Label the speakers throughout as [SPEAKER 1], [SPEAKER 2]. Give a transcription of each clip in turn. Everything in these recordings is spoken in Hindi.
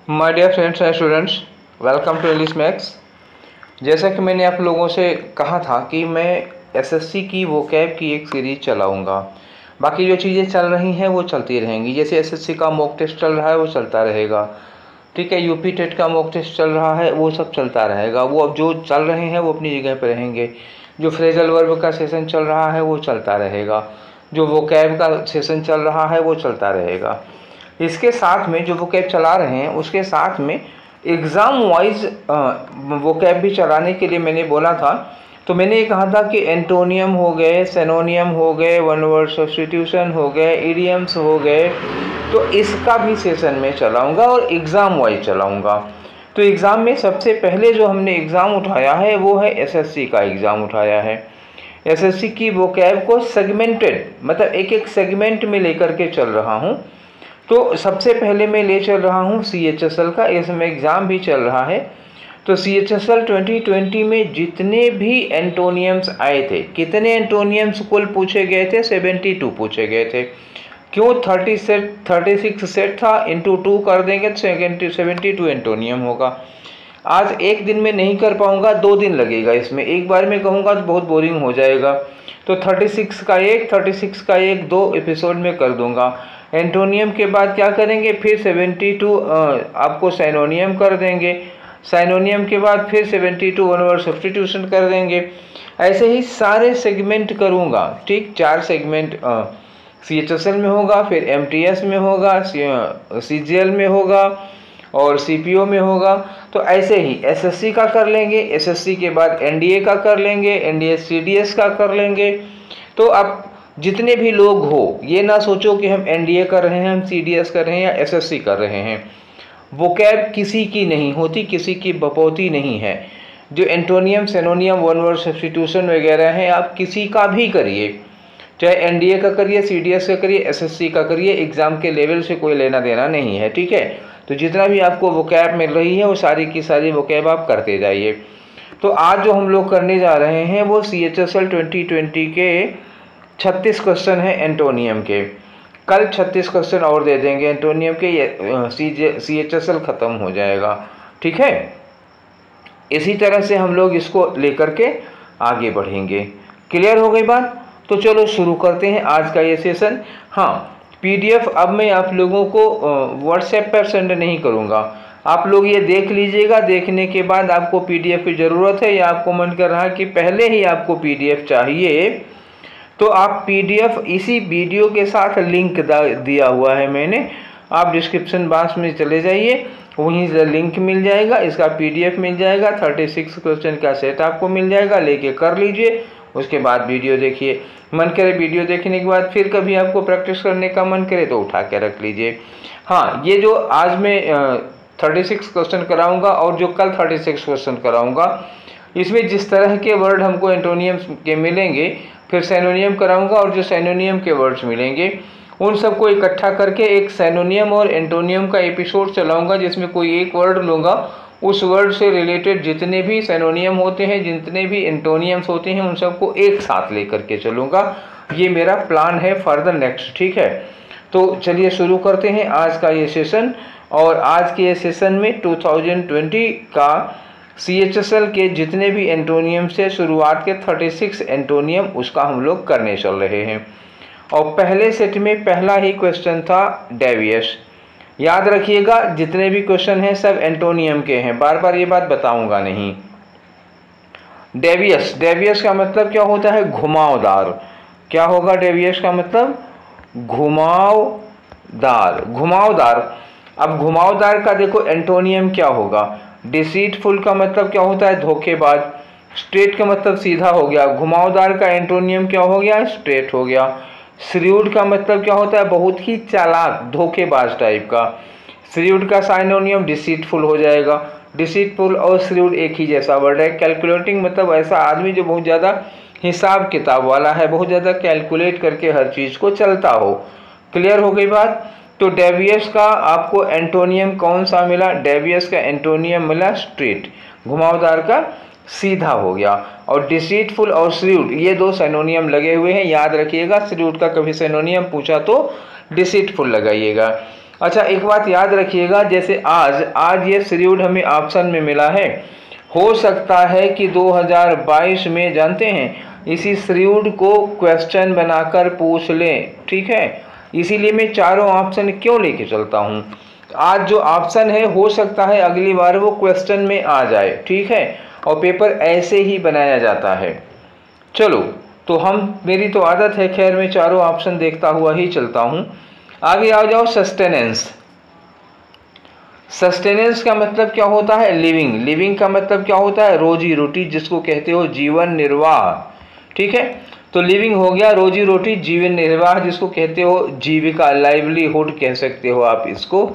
[SPEAKER 1] My dear friends and students, welcome to English maths. जैसा कि मैंने आप लोगों से कहा था कि मैं एसएससी की वोकैब की एक सीरीज चलाऊंगा। बाकी जो चीज़ें चल रही हैं वो चलती रहेंगी। जैसे एसएससी का मॉक टेस्ट चल रहा है वो चलता रहेगा, ठीक है। यूपी टेट का मॉक टेस्ट चल रहा है वो सब चलता रहेगा। वो अब जो चल रहे हैं वो अपनी जगह पर रहेंगे। जो फ्रेजल वर्ब का सेशन चल रहा है वो चलता रहेगा। जो वोकैब का सेशन चल रहा है वो चलता रहेगा। इसके साथ में जो वोकैब चला रहे हैं उसके साथ में एग्ज़ाम वाइज वोकैब भी चलाने के लिए मैंने बोला था। तो मैंने ये कहा था कि एंटोनियम हो गए, सिनोनियम हो गए, वन वर्ड सब्स्टिट्यूशन हो गए, इडियम्स हो गए, तो इसका भी सेशन में चलाऊंगा और एग्ज़ाम वाइज चलाऊंगा। तो एग्ज़ाम में सबसे पहले जो हमने एग्ज़ाम उठाया है वो है एसएससी का एग्ज़ाम उठाया है। एसएससी की वोकैब को सेगमेंटेड, मतलब एक एक सेगमेंट में लेकर के चल रहा हूँ। तो सबसे पहले मैं ले चल रहा हूँ CHSL का, इसमें एग्ज़ाम भी चल रहा है। तो CHSL 2020 में जितने भी एंटोनियम्स आए थे, कितने एंटोनियम्स कुल पूछे गए थे? 72 पूछे गए थे। क्यों? 36 सेट था, इंटू 2 कर देंगे तो 72 एंटोनियम होगा। आज एक दिन में नहीं कर पाऊँगा, 2 दिन लगेगा इसमें। एक बार में कहूँगा तो बहुत बोरिंग हो जाएगा। तो 36 का एक 2 एपिसोड में कर दूँगा। एंटोनियम के बाद क्या करेंगे? फिर 72 आपको साइनोनियम कर देंगे। साइनोनियम के बाद फिर 72 वन वर्ड सब्स्टिट्यूशन कर देंगे। ऐसे ही सारे सेगमेंट करूँगा, ठीक। 4 सेगमेंट CHSL में होगा, फिर MTS में होगा, CGL में होगा और CPO में होगा। तो ऐसे ही SSC का कर लेंगे, SSC के बाद NDA का कर लेंगे, NDA CDS का कर लेंगे। तो अब जितने भी लोग हो, ये ना सोचो कि हम NDA कर रहे हैं, हम CDS कर रहे हैं या SSC कर रहे हैं। वोकैब किसी की नहीं होती, किसी की बपौती नहीं है। जो एंटोनियम, सिनोनियम, वन वर्ड सब्स्टिट्यूशन वगैरह हैं, आप किसी का भी करिए, चाहे NDA का करिए, CDS का करिए, SSC का करिए, एग्ज़ाम के लेवल से कोई लेना देना नहीं है, ठीक है। तो जितना भी आपको वोकैब मिल रही है वो सारी की सारी वोकैब आप करते जाइए। तो आज जो हम लोग करने जा रहे हैं वो CHSL 2020 के 36 क्वेश्चन है एंटोनियम के। कल 36 क्वेश्चन और दे देंगे एंटोनियम के, CHSL ख़त्म हो जाएगा, ठीक है। इसी तरह से हम लोग इसको लेकर के आगे बढ़ेंगे। क्लियर हो गई बात? तो चलो शुरू करते हैं आज का ये सेशन। हाँ, PDF अब मैं आप लोगों को WhatsApp पर सेंड नहीं करूँगा। आप लोग ये देख लीजिएगा। देखने के बाद आपको PDF की ज़रूरत है या आपको मन कर रहा है कि पहले ही आपको PDF चाहिए, तो आप PDF इसी वीडियो के साथ लिंक दिया हुआ है मैंने। आप डिस्क्रिप्शन बॉक्स में चले जाइए, वहीं से लिंक मिल जाएगा, इसका PDF मिल जाएगा, 36 क्वेश्चन का सेट आपको मिल जाएगा, लेके कर लीजिए। उसके बाद वीडियो देखिए। मन करे वीडियो देखने के बाद फिर कभी आपको प्रैक्टिस करने का मन करे तो उठा के रख लीजिए। हाँ, ये जो आज मैं 36 क्वेश्चन कराऊंगा और जो कल 36 क्वेश्चन कराऊंगा, इसमें जिस तरह के वर्ड हमको एंटोनियम के मिलेंगे, फिर सिनोनियम कराऊंगा और जो सिनोनियम के वर्ड्स मिलेंगे उन सबको इकट्ठा करके एक सिनोनियम और एंटोनियम का एपिसोड चलाऊंगा, जिसमें कोई एक वर्ड लूँगा, उस वर्ड से रिलेटेड जितने भी सिनोनियम होते हैं, जितने भी एंटोनियम्स होते हैं, उन सबको एक साथ लेकर के चलूँगा। ये मेरा प्लान है फॉर द नेक्स्ट, ठीक है। तो चलिए शुरू करते हैं आज का ये सेशन। और आज के ये सेशन में 2020 का CHSL के जितने भी एंटोनियम से शुरुआत के 36 एंटोनियम, उसका हम लोग करने चल रहे हैं। और पहले सेट में पहला ही क्वेश्चन था डेवियस। याद रखिएगा, जितने भी क्वेश्चन हैं सब एंटोनियम के हैं, बार बार ये बात बताऊंगा नहीं। डेवियस का मतलब क्या होता है? घुमावदार। क्या होगा डेवियस का मतलब? घुमावदार। अब घुमावदार का देखो एंटोनियम क्या होगा? डिसीटफुल का मतलब क्या होता है? धोखेबाज। स्ट्रेट का मतलब सीधा हो गया। घुमावदार का एंटोनियम क्या हो गया? स्ट्रेट हो गया। श्रीउड का मतलब क्या होता है? बहुत ही चालाक, धोखेबाज टाइप का। श्रीउड का साइनोनियम डिसीटफुल हो जाएगा। डिसीटफुल और श्रीउड एक ही जैसा वर्ड है। कैलकुलेटिंग मतलब ऐसा आदमी जो बहुत ज़्यादा हिसाब किताब वाला है, बहुत ज़्यादा कैलकुलेट करके हर चीज़ को चलता हो। क्लियर हो गई बात? तो डेवियस का आपको एंटोनियम कौन सा मिला? डेवियस का एंटोनियम मिला स्ट्रेट, घुमावदार का सीधा हो गया। और डिसीटफुल और श्रीउड ये 2 सिनोनियम लगे हुए हैं, याद रखिएगा। श्रीउड का कभी सिनोनियम पूछा तो डिसीटफुल लगाइएगा। अच्छा, एक बात याद रखिएगा, जैसे आज ये श्रीउड हमें ऑप्शन में मिला है, हो सकता है कि 2022 में जानते हैं इसी श्रीउड को क्वेश्चन बनाकर पूछ लें, ठीक है। इसीलिए मैं चारों ऑप्शन क्यों लेके चलता हूँ। आज जो ऑप्शन है हो सकता है अगली बार वो क्वेश्चन में आ जाए, ठीक है, और पेपर ऐसे ही बनाया जाता है। चलो, तो मेरी तो आदत है, खैर मैं चारों ऑप्शन देखता हुआ ही चलता हूँ। आगे आ जाओ, सस्टेनेंस। सस्टेनेंस का मतलब क्या होता है, लिविंग। लिविंग का मतलब क्या होता है, रोजी रोटी, जिसको कहते हो जीवन निर्वाह, ठीक है। तो लिविंग हो गया रोजी रोटी, जीवन निर्वाह जिसको कहते हो जीविका, लाइवलीहुड कह सकते हो आप इसको।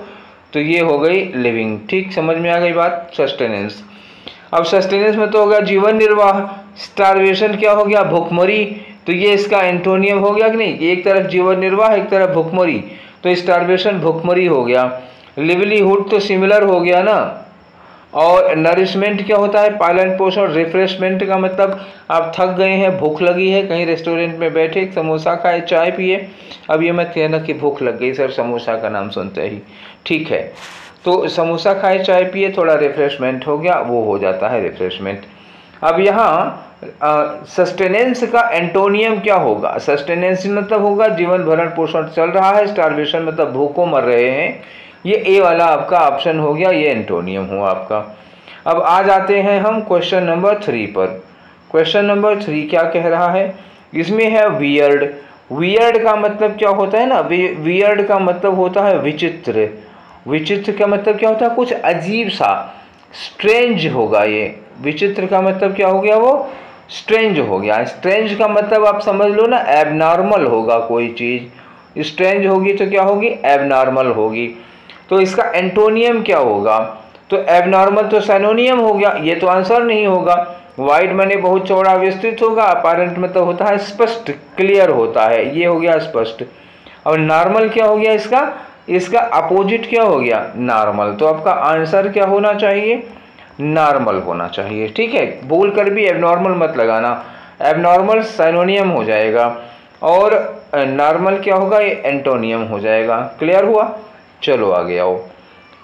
[SPEAKER 1] तो ये हो गई लिविंग, ठीक, समझ में आ गई बात। सस्टेनेंस, अब सस्टेनेंस में तो हो गया जीवन निर्वाह। स्टारवेशन क्या हो गया, भुखमरी। तो ये इसका एंटोनियम हो गया कि नहीं, एक तरफ जीवन निर्वाह एक तरफ भुखमरी, तो स्टारवेशन भुखमरी हो गया। लिवलीहुड तो सिमिलर हो गया ना। और नरिशमेंट क्या होता है, पालन पोषण। रिफ्रेशमेंट का मतलब आप थक गए हैं, भूख लगी है, कहीं रेस्टोरेंट में बैठे, समोसा खाए, चाय पिए, अब ये मत कहना कि भूख लग गई सर समोसा का नाम सुनते ही, ठीक है। तो समोसा खाए, चाय पिए, थोड़ा रिफ्रेशमेंट हो गया, वो हो जाता है रिफ्रेशमेंट। अब यहाँ सस्टेनेंस का एंटोनियम क्या होगा, सस्टेनेंस मतलब होगा जीवन भरण पोषण चल रहा है, स्टारवेशन मतलब भूखों मर रहे हैं, ये ए वाला आपका ऑप्शन हो गया, ये एंटोनियम हुआ आपका। अब आ जाते हैं हम क्वेश्चन नंबर 3 पर। क्वेश्चन नंबर 3 क्या कह रहा है, इसमें है वियर्ड। वियर्ड का मतलब क्या होता है ना, वियर्ड का मतलब होता है विचित्र। विचित्र का मतलब क्या होता है, कुछ अजीब सा, स्ट्रेंज होगा ये। विचित्र का मतलब क्या हो गया, वो स्ट्रेंज हो गया। स्ट्रेंज का मतलब आप समझ लो ना, एबनॉर्मल होगा कोई चीज़, स्ट्रेंज होगी तो क्या होगी, एबनॉर्मल होगी। तो इसका एंटोनियम क्या होगा, तो एबनॉर्मल तो सिनोनियम हो गया, ये तो आंसर नहीं होगा। वाइड माने बहुत चौड़ा विस्तृत होगा, अपारेंट मतलब होता है स्पष्ट, क्लियर होता है, ये हो गया स्पष्ट। और नॉर्मल क्या हो गया इसका अपोजिट क्या हो गया, नॉर्मल। तो आपका आंसर क्या होना चाहिए, नॉर्मल होना चाहिए, ठीक है। भूल कर भी एबनॉर्मल मत लगाना, एबनॉर्मल सिनोनियम हो जाएगा और नॉर्मल क्या होगा, ये एंटोनियम हो जाएगा। क्लियर हुआ, चलो आगे आओ।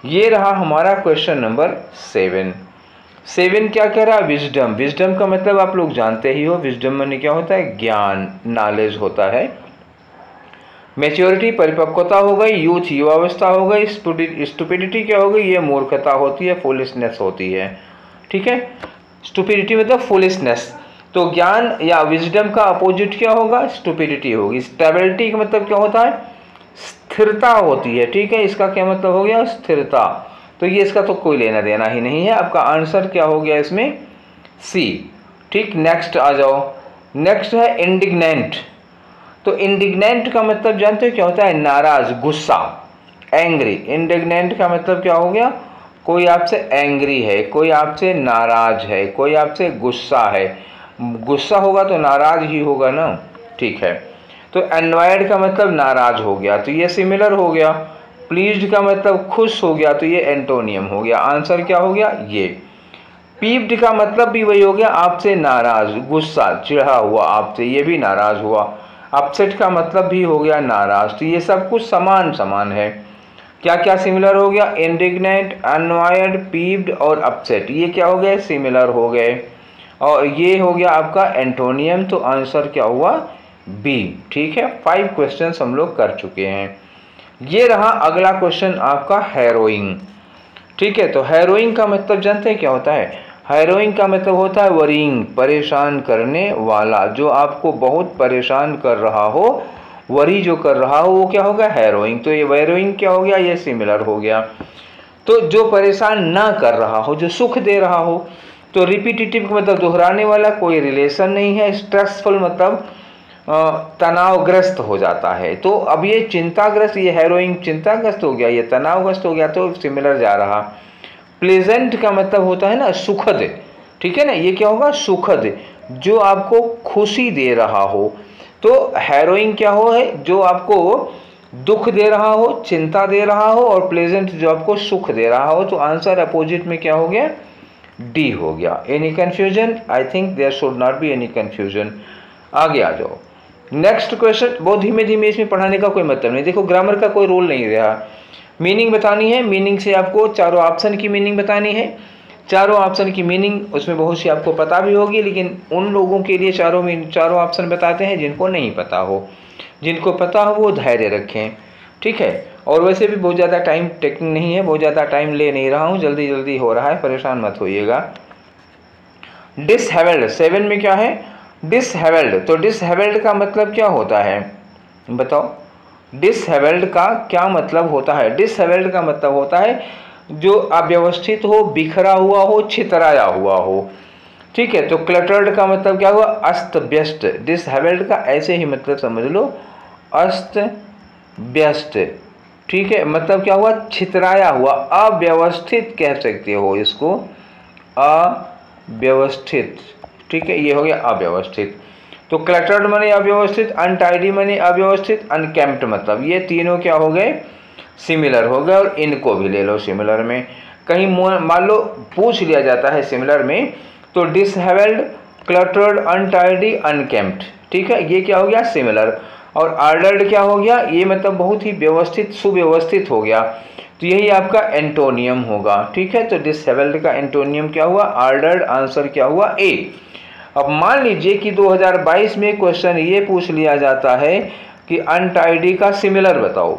[SPEAKER 1] ये रहा हमारा क्वेश्चन नंबर 7 क्या कह रहा है, विजडम। विजडम का मतलब आप लोग जानते ही हो, विजडम में क्या होता है, ज्ञान, नॉलेज होता है। मैच्योरिटी परिपक्वता हो गई, यूथ युवावस्था हो गई, स्टुपिडिटी क्या हो गई, ये मूर्खता होती है, फुलिशनेस होती है, ठीक है। स्टुपिडिटी मतलब फुलिशनेस। तो ज्ञान या विजडम का अपोजिट क्या होगा, स्टुपिडिटी होगी। स्टेबिलिटी का मतलब क्या होता है, स्थिरता होती है, ठीक है। इसका क्या मतलब हो गया, स्थिरता। तो ये इसका तो कोई लेना देना ही नहीं है, आपका आंसर क्या हो गया इसमें, सी, ठीक। नेक्स्ट आ जाओ, नेक्स्ट है इंडिग्नेंट। तो इंडिग्नेंट का मतलब जानते हो क्या होता है, नाराज, गुस्सा, एंग्री। इंडिग्नेंट का मतलब क्या हो गया, कोई आपसे एंग्री है, कोई आपसे नाराज है, कोई आपसे गुस्सा है। गुस्सा होगा तो नाराज ही होगा ना, ठीक है। तो एनवायर्ड का मतलब नाराज हो गया, तो ये सिमिलर हो गया। प्लीज्ड का मतलब खुश हो गया, तो ये एंटोनियम हो गया। आंसर क्या हो गया, ये। पीप्ड का मतलब भी वही हो गया, आपसे नाराज, गुस्सा, चिढ़ा हुआ आपसे, ये भी नाराज हुआ। अपसेट का मतलब भी हो गया नाराज। तो ये सब कुछ समान समान है। क्या क्या सिमिलर हो गया, इंडिग्नेंट, अनवायर्ड, पीप्ड और अपसेट, ये क्या हो गए, सिमिलर हो गए। और ये हो गया आपका एंटोनियम। तो आंसर क्या हुआ, बी, ठीक है। 5 क्वेश्चन हम लोग कर चुके हैं। ये रहा अगला क्वेश्चन आपका, हैरोइंग, ठीक है। तो हैरोइंग का मतलब जानते हैं क्या होता है, हैरोइंग का मतलब होता है वरीइंग, परेशान करने वाला, जो आपको बहुत परेशान कर रहा हो, वरी जो कर रहा हो वो क्या होगा, हैरोइंग। तो ये हैरोइंग क्या हो गया, ये सिमिलर हो गया। तो जो परेशान ना कर रहा हो, जो सुख दे रहा हो। तो रिपीटिटिव मतलब दोहराने वाला, कोई रिलेशन नहीं है। स्ट्रेसफुल मतलब तनावग्रस्त हो जाता है। तो अब ये चिंताग्रस्त, ये हैरोइंग चिंताग्रस्त हो गया, ये तनावग्रस्त हो गया, तो सिमिलर जा रहा। प्लेजेंट का मतलब होता है ना सुखद, ठीक है ना, ये क्या होगा, सुखद, जो आपको खुशी दे रहा हो। तो हैरोइंग क्या हो है, जो आपको दुख दे रहा हो, चिंता दे रहा हो, और प्लेजेंट जो आपको सुख दे रहा हो। तो आंसर अपोजिट में क्या हो गया, डी हो गया। Any confusion, I think there should not be any confusion. आगे आ जाओ, नेक्स्ट क्वेश्चन। बहुत धीमे धीमे इसमें पढ़ाने का कोई मतलब नहीं, देखो ग्रामर का कोई रोल नहीं रहा। मीनिंग बतानी है, मीनिंग से आपको चारों ऑप्शन की मीनिंग बतानी है। चारों ऑप्शन की मीनिंग उसमें बहुत सी आपको पता भी होगी, लेकिन उन लोगों के लिए चारों ऑप्शन बताते हैं जिनको नहीं पता हो। जिनको पता हो वो धैर्य रखें, ठीक है। और वैसे भी बहुत ज़्यादा टाइम टेकिंग नहीं है, बहुत ज़्यादा टाइम ले नहीं रहा हूँ, जल्दी जल्दी हो रहा है, परेशान मत होइएगा। डिसहेवेल्ड 7 में क्या है? डिसहेवेल्ड। तो डिसहेवेल्ड का मतलब क्या होता है बताओ? डिसहेवेल्ड का क्या मतलब होता है? डिसहेवेल्ड का मतलब होता है जो अव्यवस्थित हो, बिखरा हुआ हो, छितराया हुआ हो, ठीक है। तो क्लटर्ड का मतलब क्या हुआ? अस्त व्यस्त। डिसहेवेल्ड का ऐसे ही मतलब समझ लो, अस्त व्यस्त, ठीक है। मतलब क्या हुआ? छितराया हुआ, अव्यवस्थित कह सकते हो इसको, अव्यवस्थित, ठीक है। ये हो गया अव्यवस्थित। तो क्लटर्ड माने अव्यवस्थित, अनटाइडी माने अव्यवस्थित, अनकेम्प्ट मतलब ये तीनों क्या हो गए? सिमिलर हो गए। और इनको भी ले लो सिमिलर में। कहीं मान लो पूछ लिया जाता है सिमिलर में, तो डिसहेवेल्ड, क्लटर्ड, अनटाइडी, अनकेम्प्ट, ठीक है, ये क्या हो गया? सिमिलर। और ऑर्डर्ड क्या हो गया? ये मतलब बहुत ही व्यवस्थित, सुव्यवस्थित हो गया। तो यही आपका एंटोनियम होगा, ठीक है। तो डिसहेवेल्ड का एंटोनियम क्या हुआ? ऑर्डर्ड। आंसर क्या हुआ? ए। अब मान लीजिए कि 2022 में क्वेश्चन ये पूछ लिया जाता है कि अनटाइडी का सिमिलर बताओ।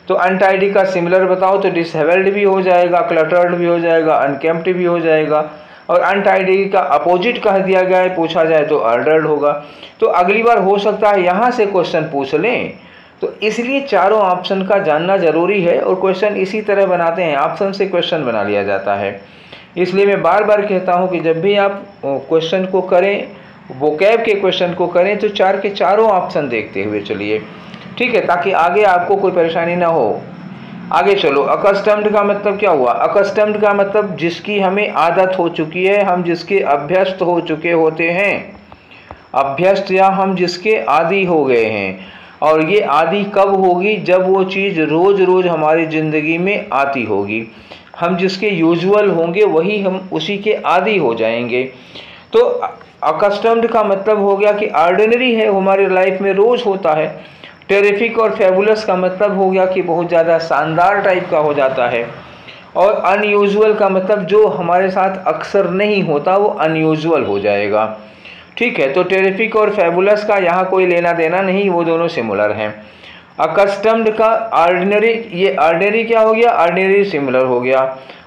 [SPEAKER 1] तो अनटाइडी का सिमिलर बताओ तो डिसहेवेल्ड भी हो जाएगा, क्लटर्ड भी हो जाएगा, अनकेम्प्ट भी हो जाएगा। और अनटाइडी का अपोजिट कह दिया गया है, पूछा जाए तो ऑर्डर्ड होगा। तो अगली बार हो सकता है यहाँ से क्वेश्चन पूछ लें। तो इसलिए चारों ऑप्शन का जानना जरूरी है। और क्वेश्चन इसी तरह बनाते हैं, ऑप्शन से क्वेश्चन बना लिया जाता है। इसलिए मैं बार बार कहता हूँ कि जब भी आप क्वेश्चन को करें, वोकैब के क्वेश्चन को करें, तो चार के चारों ऑप्शन देखते हुए चलिए, ठीक है, ताकि आगे आपको कोई परेशानी ना हो। आगे चलो। अकस्टम्ड का मतलब क्या हुआ? अकस्टम्ड का मतलब जिसकी हमें आदत हो चुकी है, हम जिसके अभ्यस्त हो चुके होते हैं, अभ्यस्त या हम जिसके आदी हो गए हैं। और ये आदी कब होगी? जब वो चीज़ रोज रोज हमारी ज़िंदगी में आती होगी। हम जिसके यूजुअल होंगे वही हम उसी के आदी हो जाएंगे। तो अकस्टम्ड का मतलब हो गया कि ऑर्डिनरी है, हमारी लाइफ में रोज होता है। टेरिफिक और फेबुलस का मतलब हो गया कि बहुत ज़्यादा शानदार टाइप का हो जाता है। और अनयूजुअल का मतलब जो हमारे साथ अक्सर नहीं होता वो अनयूजुअल हो जाएगा, ठीक है। तो टेरिफिक और फेबुलस का यहाँ कोई लेना देना नहीं, वो दोनों सिमिलर हैं। अकस्टम्ड का ऑर्डिनरी, ये ऑर्डिनरी क्या हो गया? ऑर्डिनरी सिमिलर हो गया।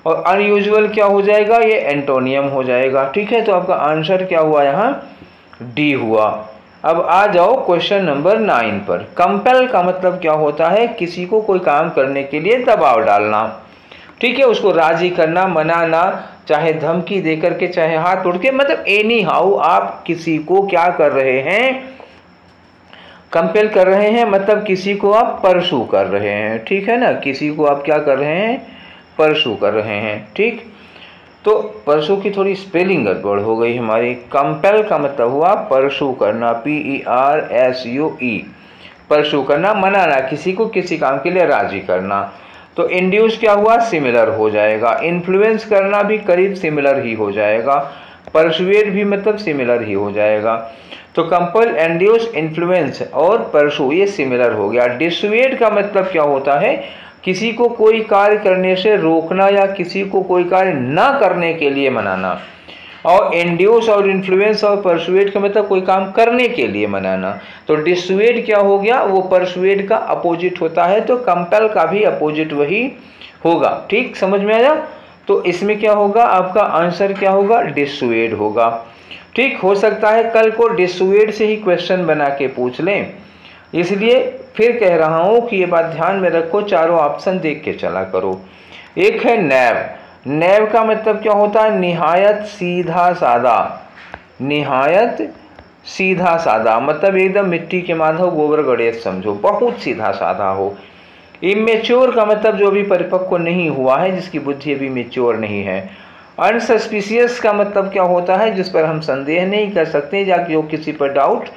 [SPEAKER 1] और अनयूजुअल क्या हो जाएगा? ये एंटोनियम हो जाएगा, ठीक है। तो आपका आंसर क्या हुआ यहाँ? डी हुआ। अब आ जाओ क्वेश्चन नंबर 9 पर। कंपेल का मतलब क्या होता है? किसी को कोई काम करने के लिए दबाव डालना, ठीक है, उसको राजी करना, मनाना, चाहे धमकी दे करके, चाहे हाथ तोड़ के, मतलब एनी हाउ आप किसी को क्या कर रहे हैं? कंपेल कर रहे हैं, मतलब किसी को आप परसू कर रहे हैं, ठीक है ना। किसी को आप क्या कर रहे हैं? परसू कर रहे हैं, ठीक। तो परसू की थोड़ी स्पेलिंग गड़बड़ हो गई हमारी। कंपेल का मतलब हुआ परसू करना, PERSUE, परसू करना, मनाना, किसी को किसी काम के लिए राजी करना। तो इंड्यूस क्या हुआ? सिमिलर हो जाएगा। इन्फ्लुएंस करना भी करीब सिमिलर ही हो जाएगा। परसुएड भी मतलब सिमिलर ही हो जाएगा। तो कंपल, इंड्यूस, इन्फ्लुएंस और परसू ये सिमिलर हो गया। डिसुएड का मतलब क्या होता है? किसी को कोई कार्य करने से रोकना या किसी को कोई कार्य ना करने के लिए मनाना। और इंड्यूस और इन्फ्लुएंस और परसुएड का मतलब कोई काम करने के लिए मनाना। तो डिसुएड क्या हो गया? वो परसुएड का अपोजिट होता है। तो कंपेल का भी अपोजिट वही होगा, ठीक, समझ में आया। तो इसमें क्या होगा? आपका आंसर क्या होगा? डिसुएड होगा, ठीक। हो सकता है कल को डिसुएड से ही क्वेश्चन बना के पूछ लें, इसलिए फिर कह रहा हूं कि ये बात ध्यान में रखो, चारों ऑप्शन देख के चला करो। एक है नैव। नैव का मतलब क्या होता है? निहायत सीधा सादा, निहायत सीधा सादा, मतलब एकदम मिट्टी के माधव गोबर गणेश समझो, बहुत सीधा साधा हो। इमेच्योर का मतलब जो अभी परिपक्व नहीं हुआ है, जिसकी बुद्धि अभी मेच्योर नहीं है। अनसस्पिशियस का मतलब क्या होता है? जिस पर हम संदेह नहीं कर सकते या जो किसी पर डाउट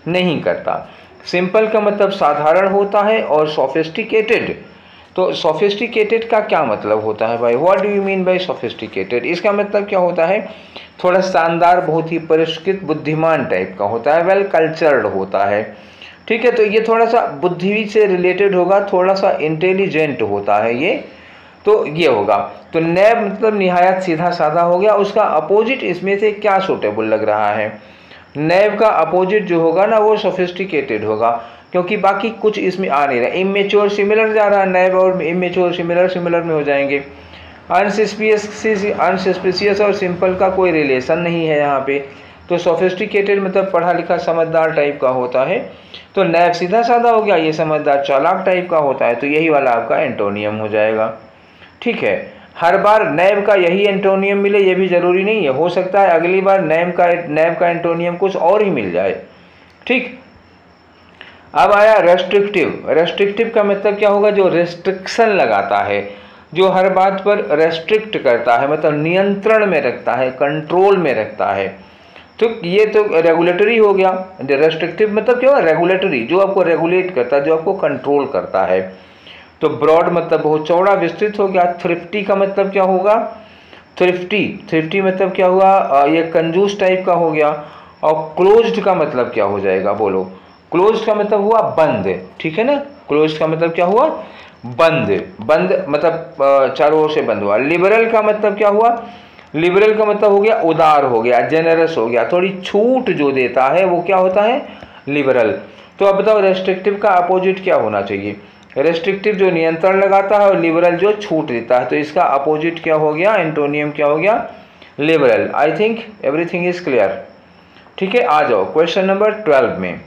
[SPEAKER 1] नहीं करता। सिंपल का मतलब साधारण होता है। और सोफिस्टिकेटेड, तो सोफिस्टिकेटेड का क्या मतलब होता है भाई? What do you mean by sophisticated? इसका मतलब क्या होता है? थोड़ा शानदार, बहुत ही परिष्कृत, बुद्धिमान टाइप का होता है, वेल कल्चर्ड होता है, ठीक। ठीक है, तो ये थोड़ा सा बुद्धि से रिलेटेड होगा, थोड़ा सा इंटेलिजेंट होता है ये, तो ये होगा। तो नैब मतलब निहायत सीधा साधा हो गया। उसका अपोजिट इसमें से क्या सूटेबल लग रहा है? नैब का अपोजिट जो होगा ना वो सोफिस्टिकेटेड होगा, क्योंकि बाकी कुछ इसमें आ नहीं रहा। इमेच्योर सिमिलर जा रहा है, नैब और इमेच्योर सिमिलर सिमिलर में हो जाएंगे। अनसस्पिशियस और सिंपल का कोई रिलेशन नहीं है यहाँ पे। तो सोफिस्टिकेटेड मतलब पढ़ा लिखा समझदार टाइप का होता है। तो नैब सीधा साधा हो गया, ये समझदार चालाक टाइप का होता है। तो यही वाला आपका एंटोनियम हो जाएगा। ठीक है, हर बार नैब का यही एंटोनियम मिले ये भी जरूरी नहीं है, हो सकता है अगली बार नैब का एंटोनियम कुछ और ही मिल जाए। ठीक, अब आया रेस्ट्रिक्टिव। रेस्ट्रिक्टिव का मतलब क्या होगा? जो रेस्ट्रिक्शन लगाता है, जो हर बात पर रेस्ट्रिक्ट करता है, मतलब नियंत्रण में रखता है, कंट्रोल में रखता है। तो ये तो रेगुलेटरी हो गया। रेस्ट्रिक्टिव मतलब क्या होगा? रेगुलेटरी, जो आपको रेगुलेट करता है, जो आपको कंट्रोल करता है। तो ब्रॉड मतलब बहुत चौड़ा विस्तृत हो गया। थ्रिफ्टी का मतलब क्या होगा? थ्रिफ्टी मतलब क्या हुआ? ये कंजूस टाइप का हो गया। और क्लोज्ड का मतलब क्या हो जाएगा? बोलो। क्लोज्ड का मतलब हुआ बंद, ठीक है ना। क्लोज्ड का मतलब क्या हुआ? बंद। बंद मतलब चारों ओर से बंद हुआ। लिबरल का मतलब क्या हुआ? लिबरल का मतलब हो गया उदार हो गया, जेनरस हो गया, थोड़ी छूट जो देता है वो क्या होता है? लिबरल। तो अब बताओ रेस्ट्रिक्टिव का अपोजिट क्या होना चाहिए? रेस्ट्रिक्टिव जो नियंत्रण लगाता है और लिबरल जो छूट देता है। तो इसका अपोजिट क्या हो गया? एंटोनियम क्या हो गया? Liberal. I think everything is clear. ठीक है, आ जाओ क्वेश्चन नंबर 12 में।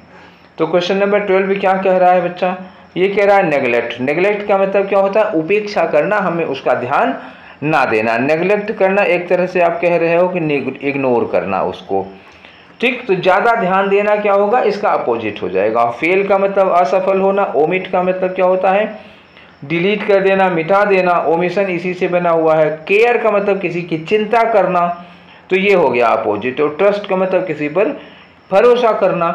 [SPEAKER 1] तो क्वेश्चन नंबर 12 में क्या कह रहा है बच्चा? ये कह रहा है नेग्लेक्ट। नेग्लेक्ट का मतलब क्या होता है? उपेक्षा करना, हमें उसका ध्यान ना देना। नेग्लेक्ट करना एक तरह से आप कह रहे हो कि इग्नोर करना उसको। ठीक, तो ज़्यादा ध्यान देना क्या होगा? इसका अपोजिट हो जाएगा। फेल का मतलब असफल होना। ओमिट का मतलब क्या होता है? डिलीट कर देना, मिटा देना। ओमिशन इसी से बना हुआ है। केयर का मतलब किसी की चिंता करना, तो ये हो गया अपोजिट। और ट्रस्ट का मतलब किसी पर भरोसा करना।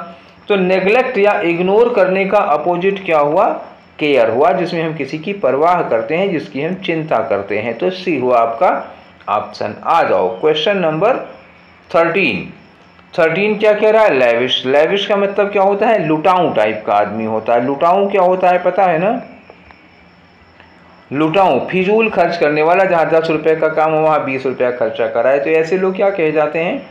[SPEAKER 1] तो नेग्लेक्ट या इग्नोर करने का अपोजिट क्या हुआ? केयर हुआ, जिसमें हम किसी की परवाह करते हैं, जिसकी हम चिंता करते हैं। तो सी हुआ आपका ऑप्शन। आ जाओ क्वेश्चन नंबर 13। 13 क्या कह रहा है? लेविश। लेविश का मतलब क्या होता है? लुटाऊ टाइप का आदमी होता है। लुटाऊ क्या होता है पता है ना? लुटाऊ फिजूल खर्च करने वाला, जहाँ 10 रुपए का काम हो वहाँ 20 रुपया खर्चा कराए, तो ऐसे लोग क्या कहे जाते हैं?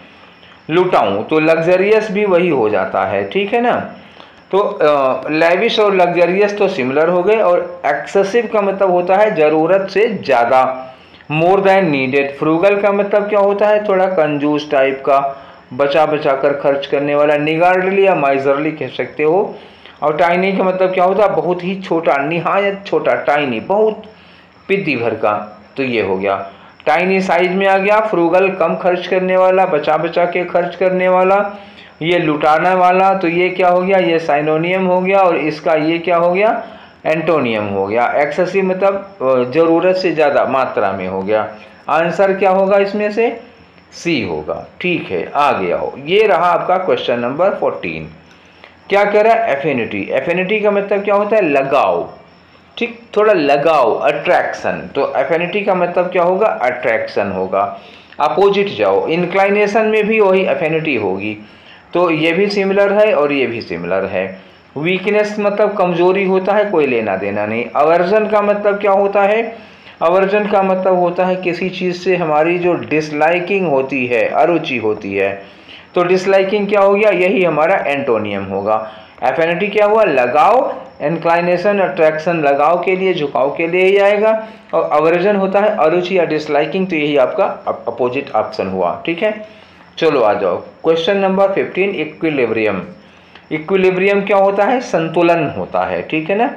[SPEAKER 1] लुटाऊ। तो लग्जरियस भी वही हो जाता है, ठीक है ना। तो लेविश और लग्जरियस तो सिमिलर हो गए। और एक्सेसिव का मतलब होता है जरूरत से ज़्यादा, मोर देन नीडेड। फ्रूगल का मतलब क्या होता है? थोड़ा कंजूस टाइप का, बचा बचा कर खर्च करने वाला। निगार्डली या माइजरली कह सकते हो। और टाइनी का मतलब क्या होता है? बहुत ही छोटा, निहायत छोटा, टाइनी, बहुत पिद्दी भर का। तो ये हो गया, टाइनी साइज में आ गया। फ्रूगल कम खर्च करने वाला, बचा बचा के खर्च करने वाला। ये लुटाने वाला, तो ये क्या हो गया? ये साइनोनियम हो गया। और इसका ये क्या हो गया? एंटोनियम हो गया। एक्सेसिव मतलब ज़रूरत से ज़्यादा मात्रा में हो गया। आंसर क्या होगा इसमें से? सी होगा। ठीक है, आगे आओ। ये रहा आपका क्वेश्चन नंबर 14। क्या कह रहा है? एफिनिटी। एफिनिटी का मतलब क्या होता है? लगाव। ठीक, थोड़ा लगाव, अट्रैक्शन। तो एफिनिटी का मतलब क्या होगा? अट्रैक्शन होगा। अपोजिट जाओ। इंक्लाइनेशन में भी वही एफिनिटी होगी। तो ये भी सिमिलर है और ये भी सिमिलर है। वीकनेस मतलब कमजोरी होता है, कोई लेना देना नहीं। अवर्जन का मतलब क्या होता है? अवर्जन का मतलब होता है किसी चीज़ से हमारी जो डिसलाइकिंग होती है, अरुचि होती है। तो डिसलाइकिंग क्या हो गया? यही हमारा एंटोनियम होगा। एफिनिटी क्या हुआ? लगाव। इंक्लाइनेशन, अट्रैक्शन लगाव के लिए, झुकाव के लिए ही आएगा। और अवर्जन होता है अरुचि या डिसलाइकिंग, तो यही आपका अपोजिट ऑप्शन हुआ। ठीक है, चलो आ जाओ क्वेश्चन नंबर 15। इक्विलिब्रियम। इक्विलिब्रियम क्या होता है? संतुलन होता है, ठीक है ना।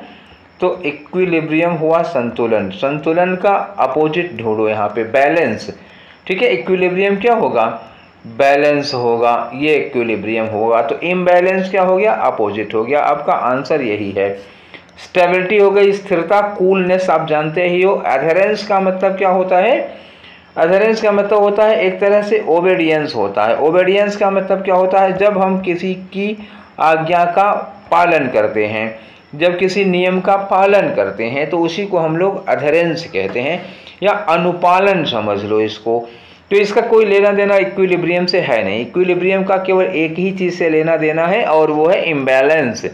[SPEAKER 1] तो इक्विलिब्रियम हुआ संतुलन। संतुलन का अपोजिट ढूंढो यहाँ पे, बैलेंस। ठीक है, इक्विलिब्रियम क्या होगा? बैलेंस होगा। ये इक्विलिब्रियम होगा। तो इम्बैलेंस क्या हो गया? अपोजिट हो गया। आपका आंसर यही है। स्टेबिलिटी हो गई, स्थिरता। कूलनेस आप जानते ही हो। एडहेरेंस का मतलब क्या होता है? एडहेरेंस का मतलब होता है एक तरह से ओबेडियंस होता है। ओबेडियंस का मतलब क्या होता है? जब हम किसी की आज्ञा का पालन करते हैं, जब किसी नियम का पालन करते हैं, तो उसी को हम लोग एडहेरेंस कहते हैं, या अनुपालन समझ लो इसको। तो इसका कोई लेना देना इक्विलिब्रियम से है नहीं। इक्विलिब्रियम का केवल एक ही चीज़ से लेना देना है, और वो है इम्बैलेंस।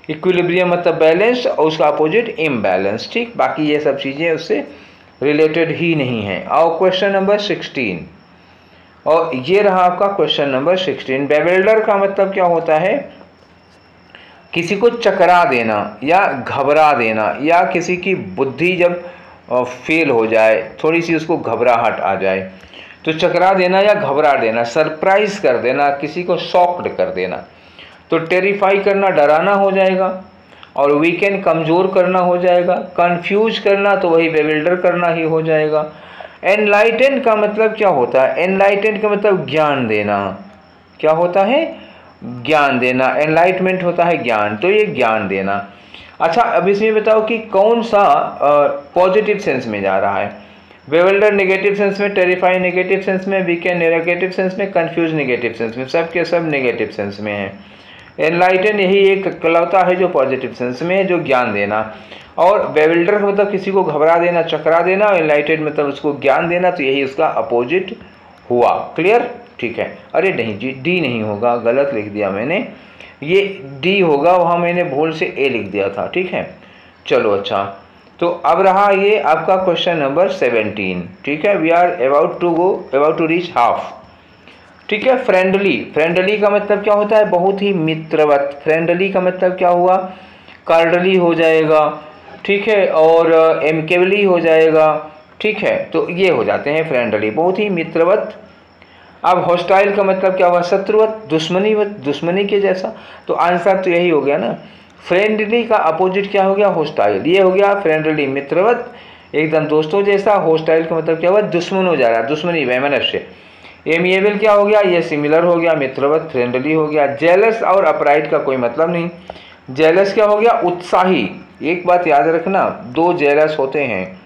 [SPEAKER 1] इक्विलिब्रियम मतलब बैलेंस और उसका अपोजिट इम्बैलेंस। ठीक, बाकी ये सब चीज़ें उससे रिलेटेड ही नहीं है। आओ क्वेश्चन नंबर 16, और ये रहा आपका क्वेश्चन नंबर 16। बेविल्डर का मतलब क्या होता है? किसी को चकरा देना या घबरा देना, या किसी की बुद्धि जब फेल हो जाए, थोड़ी सी उसको घबराहट आ जाए, तो चकरा देना या घबरा देना, सरप्राइज कर देना, किसी को शॉक्ड कर देना। तो टेरिफाई करना डराना हो जाएगा, और वीकेंड कमज़ोर करना हो जाएगा, कंफ्यूज करना तो वही बेविल्डर करना ही हो जाएगा। एनलाइटन का मतलब क्या होता है? एनलाइटन का मतलब ज्ञान देना। क्या होता है? ज्ञान देना। एनलाइटमेंट होता है ज्ञान, तो ये ज्ञान देना। अच्छा, अब इसमें बताओ कि कौन सा पॉजिटिव सेंस में जा रहा है? बेविल्डर नेगेटिव सेंस में, टेरिफाई नेगेटिव सेंस में, वीकेंड नेगेटिव सेंस में, कंफ्यूज नेगेटिव सेंस में, सब के सब नेगेटिव सेंस में है। एनलाइटन यही एक इकलौता है जो पॉजिटिव सेंस में है, जो ज्ञान देना। और बेविल्डर का मतलब किसी को घबरा देना, चकरा देना, और एनलाइटन मतलब उसको ज्ञान देना, तो यही उसका अपोजिट हुआ। क्लियर? ठीक है। अरे नहीं जी, डी नहीं होगा, गलत लिख दिया मैंने, ये डी होगा, वहाँ मैंने भूल से ए लिख दिया था। ठीक है, चलो अच्छा। तो अब रहा ये आपका क्वेश्चन नंबर 17। ठीक है, we are about to reach half. ठीक है, फ्रेंडली। फ्रेंडली का मतलब क्या होता है? बहुत ही मित्रवत। फ्रेंडली का मतलब क्या हुआ? कार्डली हो जाएगा। ठीक है, और एमिकेबली हो जाएगा। ठीक है, तो ये हो जाते हैं फ्रेंडली, बहुत ही मित्रवत। अब हॉस्टाइल का मतलब क्या हुआ? शत्रुवत, दुश्मनीवत, दुश्मनी के जैसा। तो आंसर तो यही हो गया ना। फ्रेंडली का अपोजिट क्या हो गया? हॉस्टाइल। ये हो गया फ्रेंडली मित्रवत, एकदम दोस्तों जैसा। हॉस्टाइल का मतलब क्या हुआ? दुश्मन हो जा रहा है, दुश्मनी, वैमनस्य। एमिएबल क्या हो गया? ये सिमिलर हो गया, मित्रवत, फ्रेंडली हो गया। जेलस और अपराइट का कोई मतलब नहीं। जेलस क्या हो गया? उत्साही। एक बात याद रखना, दो जेलस होते हैं,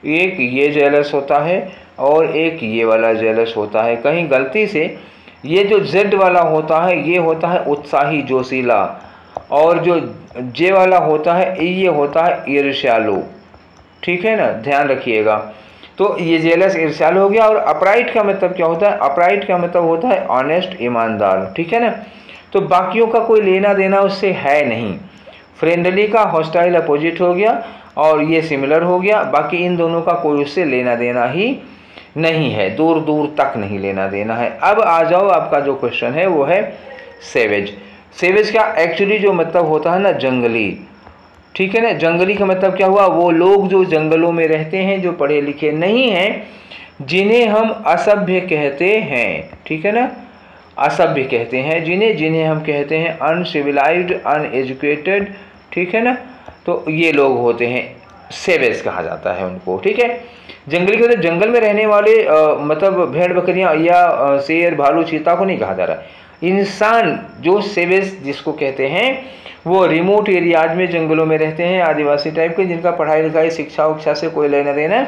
[SPEAKER 1] एक ये जेलस होता है और एक ये वाला जेलस होता है। कहीं गलती से ये जो जेड वाला होता है ये होता है उत्साही, जोशीला, और जो जे वाला होता है ये होता है ईर्ष्यालु। ठीक है ना, ध्यान रखिएगा। तो ये जेलस ईर्ष्यालु हो गया। और अपराइट का मतलब क्या होता है? अपराइट का मतलब होता है ऑनेस्ट, ईमानदार। ठीक है ना, तो बाकियों का कोई लेना देना उससे है नहीं। फ्रेंडली का हॉस्टाइल अपोजिट हो गया और ये सिमिलर हो गया, बाकी इन दोनों का कोई उससे लेना देना ही नहीं है, दूर दूर तक नहीं लेना देना है। अब आ जाओ, आपका जो क्वेश्चन है वो है सेवेज। सेवेज का एक्चुअली जो मतलब होता है ना, जंगली। ठीक है ना, जंगली का मतलब क्या हुआ? वो लोग जो जंगलों में रहते हैं, जो पढ़े लिखे नहीं हैं, जिन्हें हम असभ्य कहते हैं। ठीक है ना, असभ्य कहते हैं जिन्हें हम कहते हैं अनसिविलाइज्ड, अनएजुकेटेड। ठीक है ना, तो ये लोग होते हैं, सेवेज कहा जाता है उनको। ठीक है, जंगली को तो जंगल में रहने वाले मतलब भेड़ बकरियां या शेर, भालू, चीता को नहीं कहा जा रहा। इंसान जो सेवेज जिसको कहते हैं, वो रिमोट एरियाज में जंगलों में रहते हैं, आदिवासी टाइप के, जिनका पढ़ाई लिखाई, शिक्षा उक्षा से कोई लेना देना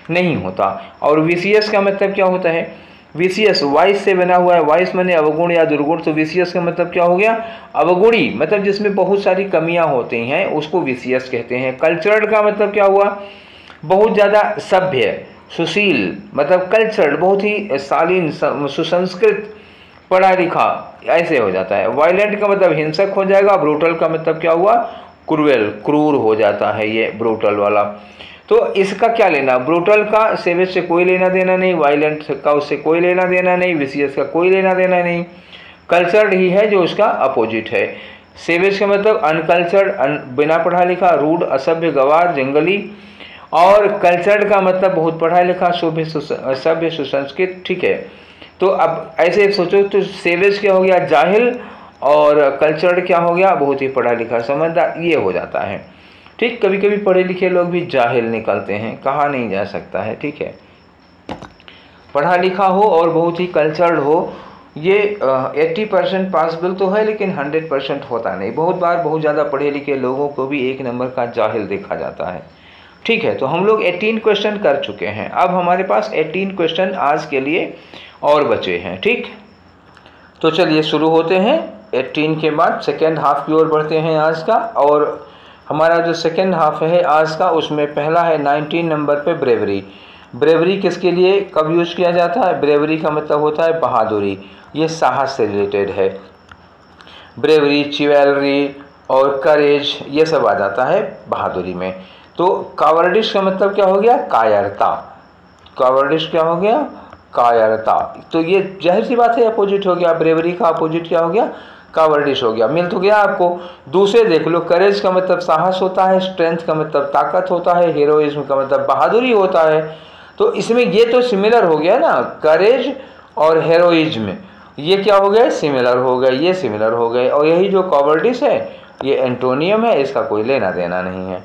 [SPEAKER 1] नहीं होता। और विशियस का मतलब क्या होता है? विशियस वाइस से बना हुआ है। वाइस माने अवगुण या दुर्गुण, तो विशियस का मतलब क्या हो गया? अवगुणी, मतलब जिसमें बहुत सारी कमियां होती हैं उसको विशियस कहते हैं। कल्चर्ड का मतलब क्या हुआ? बहुत ज़्यादा सभ्य, सुशील, मतलब कल्चर्ड, बहुत ही शालीन, सुसंस्कृत, पढ़ा लिखा, ऐसे हो जाता है। वायलेंट का मतलब हिंसक हो जाएगा। ब्रूटल का मतलब क्या हुआ? क्रूएल, क्रूर हो जाता है ये ब्रूटल वाला। तो इसका क्या लेना? ब्रूटल का सेवेज से कोई लेना देना नहीं, वायलेंट का उससे कोई लेना देना नहीं, विशियस का कोई लेना देना नहीं। कल्चर्ड ही है जो उसका अपोजिट है। सेवेज का मतलब अनकल्चर्ड, बिना पढ़ा लिखा, रूड, असभ्य, गवार, जंगली। और कल्चर्ड का मतलब बहुत पढ़ा लिखा, सभ्य, सुसंस्कृत। ठीक है, तो अब ऐसे सोचो तो सेवेज क्या हो गया? जाहिल, और कल्चर्ड क्या हो गया? बहुत ही पढ़ा लिखा, समझदार, ये हो जाता है। ठीक, कभी कभी पढ़े लिखे लोग भी जाहिल निकलते हैं, कहा नहीं जा सकता है। ठीक है, पढ़ा लिखा हो और बहुत ही कल्चर्ड हो, ये 80% पॉसिबल तो है, लेकिन 100% होता नहीं। बहुत बार बहुत ज़्यादा पढ़े लिखे लोगों को भी एक नंबर का जाहिल देखा जाता है। ठीक है, तो हम लोग 18 क्वेश्चन कर चुके हैं। अब हमारे पास 18 क्वेश्चन आज के लिए और बचे हैं। ठीक, तो चलिए शुरू होते हैं। 18 के बाद सेकेंड हाफ की ओर बढ़ते हैं आज का। और हमारा जो सेकेंड हाफ है आज का, उसमें पहला है 19 नंबर पे ब्रेवरी। ब्रेवरी किसके लिए कब यूज़ किया जाता है? ब्रेवरी का मतलब होता है बहादुरी, ये साहस से रिलेटेड है। ब्रेवरी, चिवैलरी, और करेज ये सब आ जाता है बहादुरी में। तो कावर्डिश का मतलब क्या हो गया? कायरता। कावर्डिश क्या हो गया? कायरता। तो ये जाहिर सी बात है अपोजिट हो गया, ब्रेवरी का अपोजिट क्या हो गया? कावर्डिश हो गया। मिल तो गया आपको। दूसरे देख लो, करेज का मतलब साहस होता है, स्ट्रेंथ का मतलब ताकत होता है, हीरोइज्म का मतलब बहादुरी होता है। तो इसमें ये तो सिमिलर हो गया ना, करेज और हेरोइज्म ये क्या हो गए? सिमिलर हो गए, ये सिमिलर हो गए। और यही जो कावर्डिश है ये एंटोनियम है, इसका कोई लेना देना नहीं है।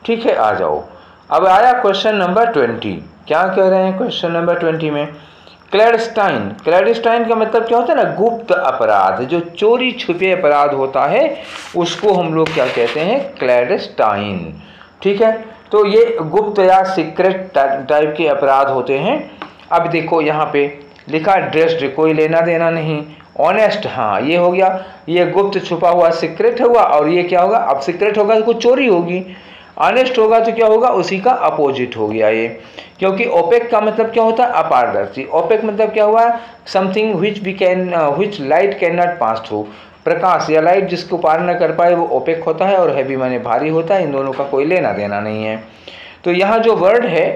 [SPEAKER 1] ठीक है, आ जाओ। अब आया क्वेश्चन नंबर 20। क्या कह रहे हैं क्वेश्चन नंबर 20 में? क्लैडस्टाइन। क्लैडस्टाइन का मतलब क्या होता है ना? गुप्त अपराध, जो चोरी छुपे अपराध होता है उसको हम लोग क्या कहते हैं? क्लैडस्टाइन। ठीक है, तो ये गुप्त या सीक्रेट टाइप के अपराध होते हैं। अब देखो यहाँ पे लिखा ड्रेस्ड, कोई लेना देना नहीं। ऑनेस्ट, हाँ ये हो गया, ये गुप्त छुपा हुआ सीक्रेट हुआ। और ये क्या होगा? अब सीक्रेट होगा तो कुछ चोरी होगी, ऑनेस्ट होगा तो क्या होगा? उसी का अपोजिट हो गया ये। क्योंकि ओपेक का मतलब क्या होता है? अपारदर्शी। ओपेक मतलब क्या हुआ? Something which light can not pass through. प्रकाश या लाइट जिसको पार न कर पाए वो ओपेक होता है, और हैवी माने भारी होता है। इन दोनों का कोई लेना देना नहीं है। तो यहाँ जो वर्ड है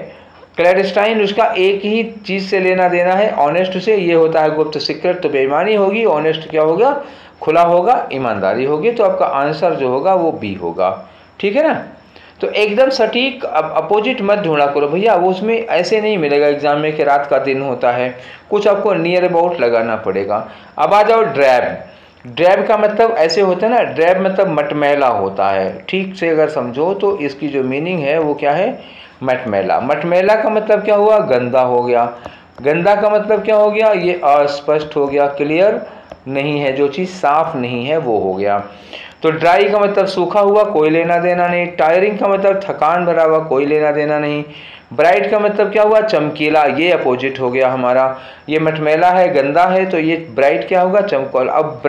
[SPEAKER 1] क्लैडस्टाइन, उसका एक ही चीज़ से लेना देना है, ऑनेस्ट से। ये होता है गुप्त। सीक्रेट तो बेईमानी होगी, ऑनेस्ट क्या होगा? खुला होगा, ईमानदारी होगी। तो आपका आंसर जो होगा वो बी होगा। ठीक है ना? तो एकदम सटीक अपोजिट मत ढूंढा करो भैया, वो उसमें ऐसे नहीं मिलेगा एग्जाम में कि रात का दिन होता है, कुछ आपको नियर अबाउट लगाना पड़ेगा। अब आ जाओ ड्रैब। ड्रैब का मतलब ऐसे होता है ना, ड्रैब मतलब मटमैला होता है। ठीक से अगर समझो तो इसकी जो मीनिंग है वो क्या है? मटमैला। मटमैला का मतलब क्या हुआ? गंदा हो गया। गंदा का मतलब क्या हो गया? ये अस्पष्ट हो गया, क्लियर नहीं है, जो चीज़ साफ नहीं है वो हो गया। तो ड्राई का मतलब सूखा हुआ, कोई लेना देना नहीं। टायरिंग का मतलब थकान भरा हुआ, कोई लेना देना नहीं। ब्राइट का मतलब क्या हुआ? चमकीला, ये अपोजिट हो गया हमारा। ये मटमैला है, गंदा है, तो ये ब्राइट क्या होगा? चमकीला। अब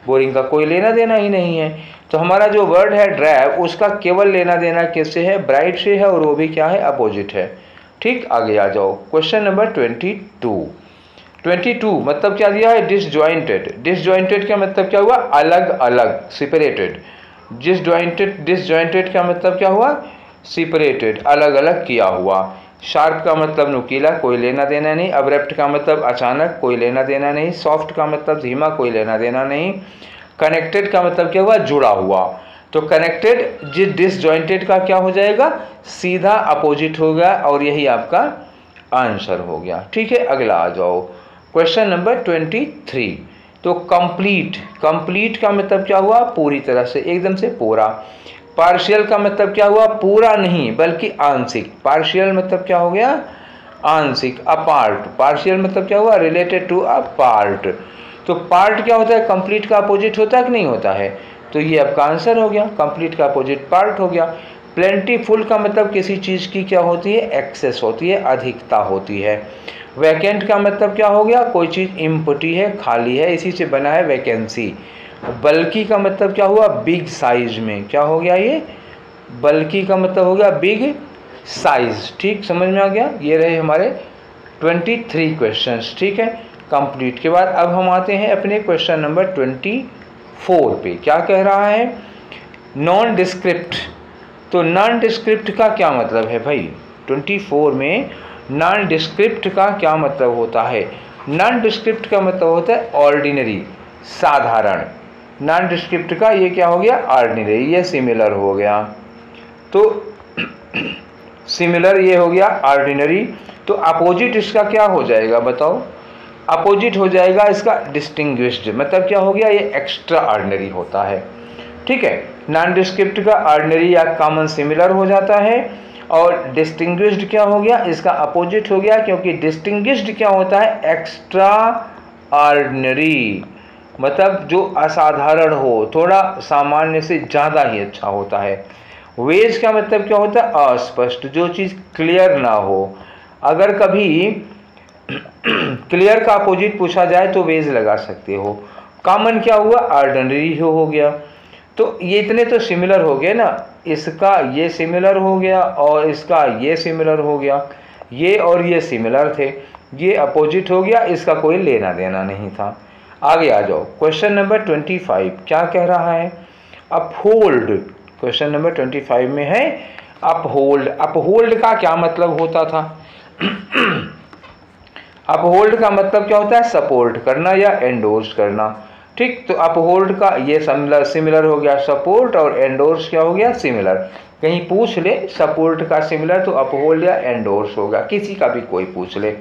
[SPEAKER 1] बोरिंग का कोई लेना देना ही नहीं है। तो हमारा जो वर्ड है ड्राइव, उसका केवल लेना देना किससे है? ब्राइट से है, और वो भी क्या है? अपोजिट है। ठीक, आगे आ जाओ। क्वेश्चन नंबर 22 मतलब क्या दिया है? डिसजॉइंटेड। डिसजॉइंटेड का मतलब क्या हुआ? अलग अलग, सेपरेटेड। डिसजॉइंटेड का मतलब क्या हुआ? सेपरेटेड, अलग अलग किया हुआ। शार्प का मतलब नुकीला, कोई लेना देना नहीं। अब्रप्ट का मतलब अचानक, कोई लेना देना नहीं। सॉफ्ट का मतलब धीमा, कोई लेना देना नहीं। कनेक्टेड का मतलब क्या हुआ? जुड़ा हुआ। तो कनेक्टेड डिसजॉइंटेड का क्या हो जाएगा? सीधा अपोजिट होगा, और यही आपका आंसर हो गया। ठीक है, अगला आ जाओ। Question number 23। तो कंप्लीट। कंप्लीट का मतलब क्या हुआ? पूरी तरह से, एकदम से पूरा। पार्शियल का मतलब क्या हुआ? पूरा नहीं बल्कि आंशिक। पार्शियल मतलब क्या हो गया? आंशिक। अपार्ट। पार्शियल मतलब क्या हुआ? Related to a part. तो पार्ट क्या होता है? कंप्लीट का अपोजिट होता है कि नहीं होता है? तो ये आपका आंसर हो गया, कंप्लीट का अपोजिट पार्ट हो गया। प्लेंटीफुल का मतलब किसी चीज़ की क्या होती है? एक्सेस होती है, अधिकता होती है। वैकेंट का मतलब क्या हो गया? कोई चीज़ इम्पटी है, खाली है, इसी से बना है वैकेंसी। बल्कि का मतलब क्या हुआ? बिग साइज में। क्या हो गया ये? बल्कि का मतलब हो गया बिग साइज। ठीक, समझ में आ गया? ये रहे हमारे 23 क्वेश्चंस। ठीक है, कंप्लीट के बाद अब हम आते हैं अपने क्वेश्चन नंबर 24 पे। क्या कह रहा है? Non describe. तो नॉन डिस्क्रिप्ट का क्या मतलब है भाई? 24 में नॉन डिस्क्रिप्ट का क्या मतलब होता है? नॉन डिस्क्रिप्ट का मतलब होता है ऑर्डिनरी, साधारण। नॉन डिस्क्रिप्ट का ये क्या हो गया? ऑर्डिनरी। ये सिमिलर हो गया। तो सिमिलर ये हो गया ऑर्डिनरी। तो अपोजिट इसका क्या हो जाएगा बताओ? अपोजिट हो जाएगा इसका डिस्टिंग्विश्ड। मतलब क्या हो गया? ये एक्स्ट्रा ऑर्डिनरी होता है। ठीक है, नॉन डिस्क्रिप्ट का ऑर्डिनरी या कॉमन सिमिलर हो जाता है, और डिस्टिंग्विश्ड क्या हो गया? इसका अपोजिट हो गया। क्योंकि डिस्टिंग्विश्ड क्या होता है? एक्स्ट्रा ऑर्डिनरी, मतलब जो असाधारण हो, थोड़ा सामान्य से ज़्यादा ही अच्छा होता है। वेज का मतलब क्या होता है? अस्पष्ट, जो चीज़ क्लियर ना हो। अगर कभी क्लियर का अपोजिट पूछा जाए तो वेज लगा सकते हो। कॉमन क्या हुआ? ऑर्डिनरी हो गया। तो ये इतने तो सिमिलर हो गए ना, इसका ये सिमिलर हो गया और इसका ये सिमिलर हो गया। ये और ये सिमिलर थे, ये अपोजिट हो गया, इसका कोई लेना देना नहीं था। आगे आ जाओ। क्वेश्चन नंबर 25 क्या कह रहा है? अपहोल्ड, क्वेश्चन नंबर 25 में है अपहोल्ड। अपहोल्ड का क्या मतलब होता था? अपहोल्ड का मतलब क्या होता है? सपोर्ट करना या एंडोर्स करना। ठीक, तो अपहोल्ड का ये सिमिलर हो गया सपोर्ट, और एंडोर्स क्या हो गया? सिमिलर। कहीं पूछ ले सपोर्ट का सिमिलर तो अपहोल्ड या एंडोर्स होगा, किसी का भी कोई पूछ ले।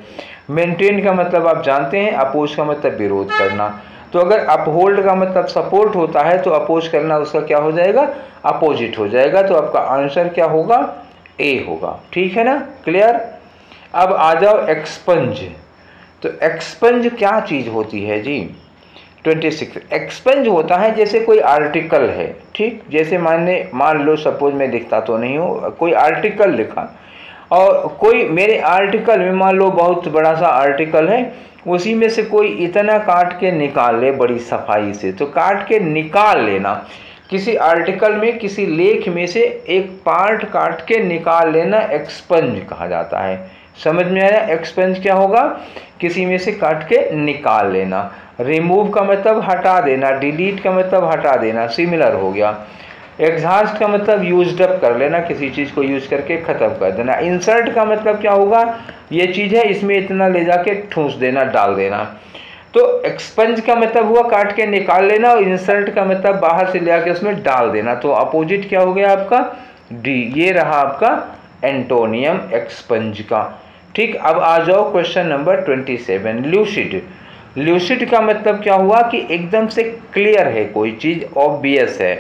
[SPEAKER 1] मेंटेन का मतलब आप जानते हैं, अपोज का मतलब विरोध करना। तो अगर अपहोल्ड का मतलब सपोर्ट होता है तो अपोज करना उसका क्या हो जाएगा? अपोजिट हो जाएगा। तो आपका आंसर क्या होगा? ए होगा। ठीक है ना, क्लियर। अब आ जाओ एक्सपंज। तो एक्सपंज क्या चीज़ होती है जी? 26 एक्सपंज होता है जैसे कोई आर्टिकल है, ठीक, जैसे मान लो सपोज मैं लिखता तो नहीं हूँ, कोई आर्टिकल लिखा और कोई मेरे आर्टिकल में मान लो बहुत बड़ा सा आर्टिकल है, उसी में से कोई इतना काट के निकाल ले बड़ी सफाई से। तो काट के निकाल लेना, किसी आर्टिकल में किसी लेख में से एक पार्ट काट के निकाल लेना एक्सपंज कहा जाता है। समझ में आया? एक्सपंज क्या होगा? किसी में से काट के निकाल लेना। रिमूव का मतलब हटा देना, डिलीट का मतलब हटा देना, सिमिलर हो गया। एग्जॉस्ट का मतलब यूज्ड अप कर लेना, किसी चीज़ को यूज करके ख़त्म कर देना। इंसर्ट का मतलब क्या होगा? ये चीज़ है इसमें इतना ले जाके ठूंस देना, डाल देना। तो एक्सपंज का मतलब हुआ काट के निकाल लेना, और इंसर्ट का मतलब बाहर से ले आके उसमें डाल देना। तो अपोजिट क्या हो गया आपका? डी। ये रहा आपका एंटोनियम एक्सपंज का। ठीक, अब आ जाओ क्वेश्चन नंबर 27, ल्यूसिड। ल्यूसिड का मतलब क्या हुआ कि एकदम से क्लियर है कोई चीज़, ऑब्वियस है।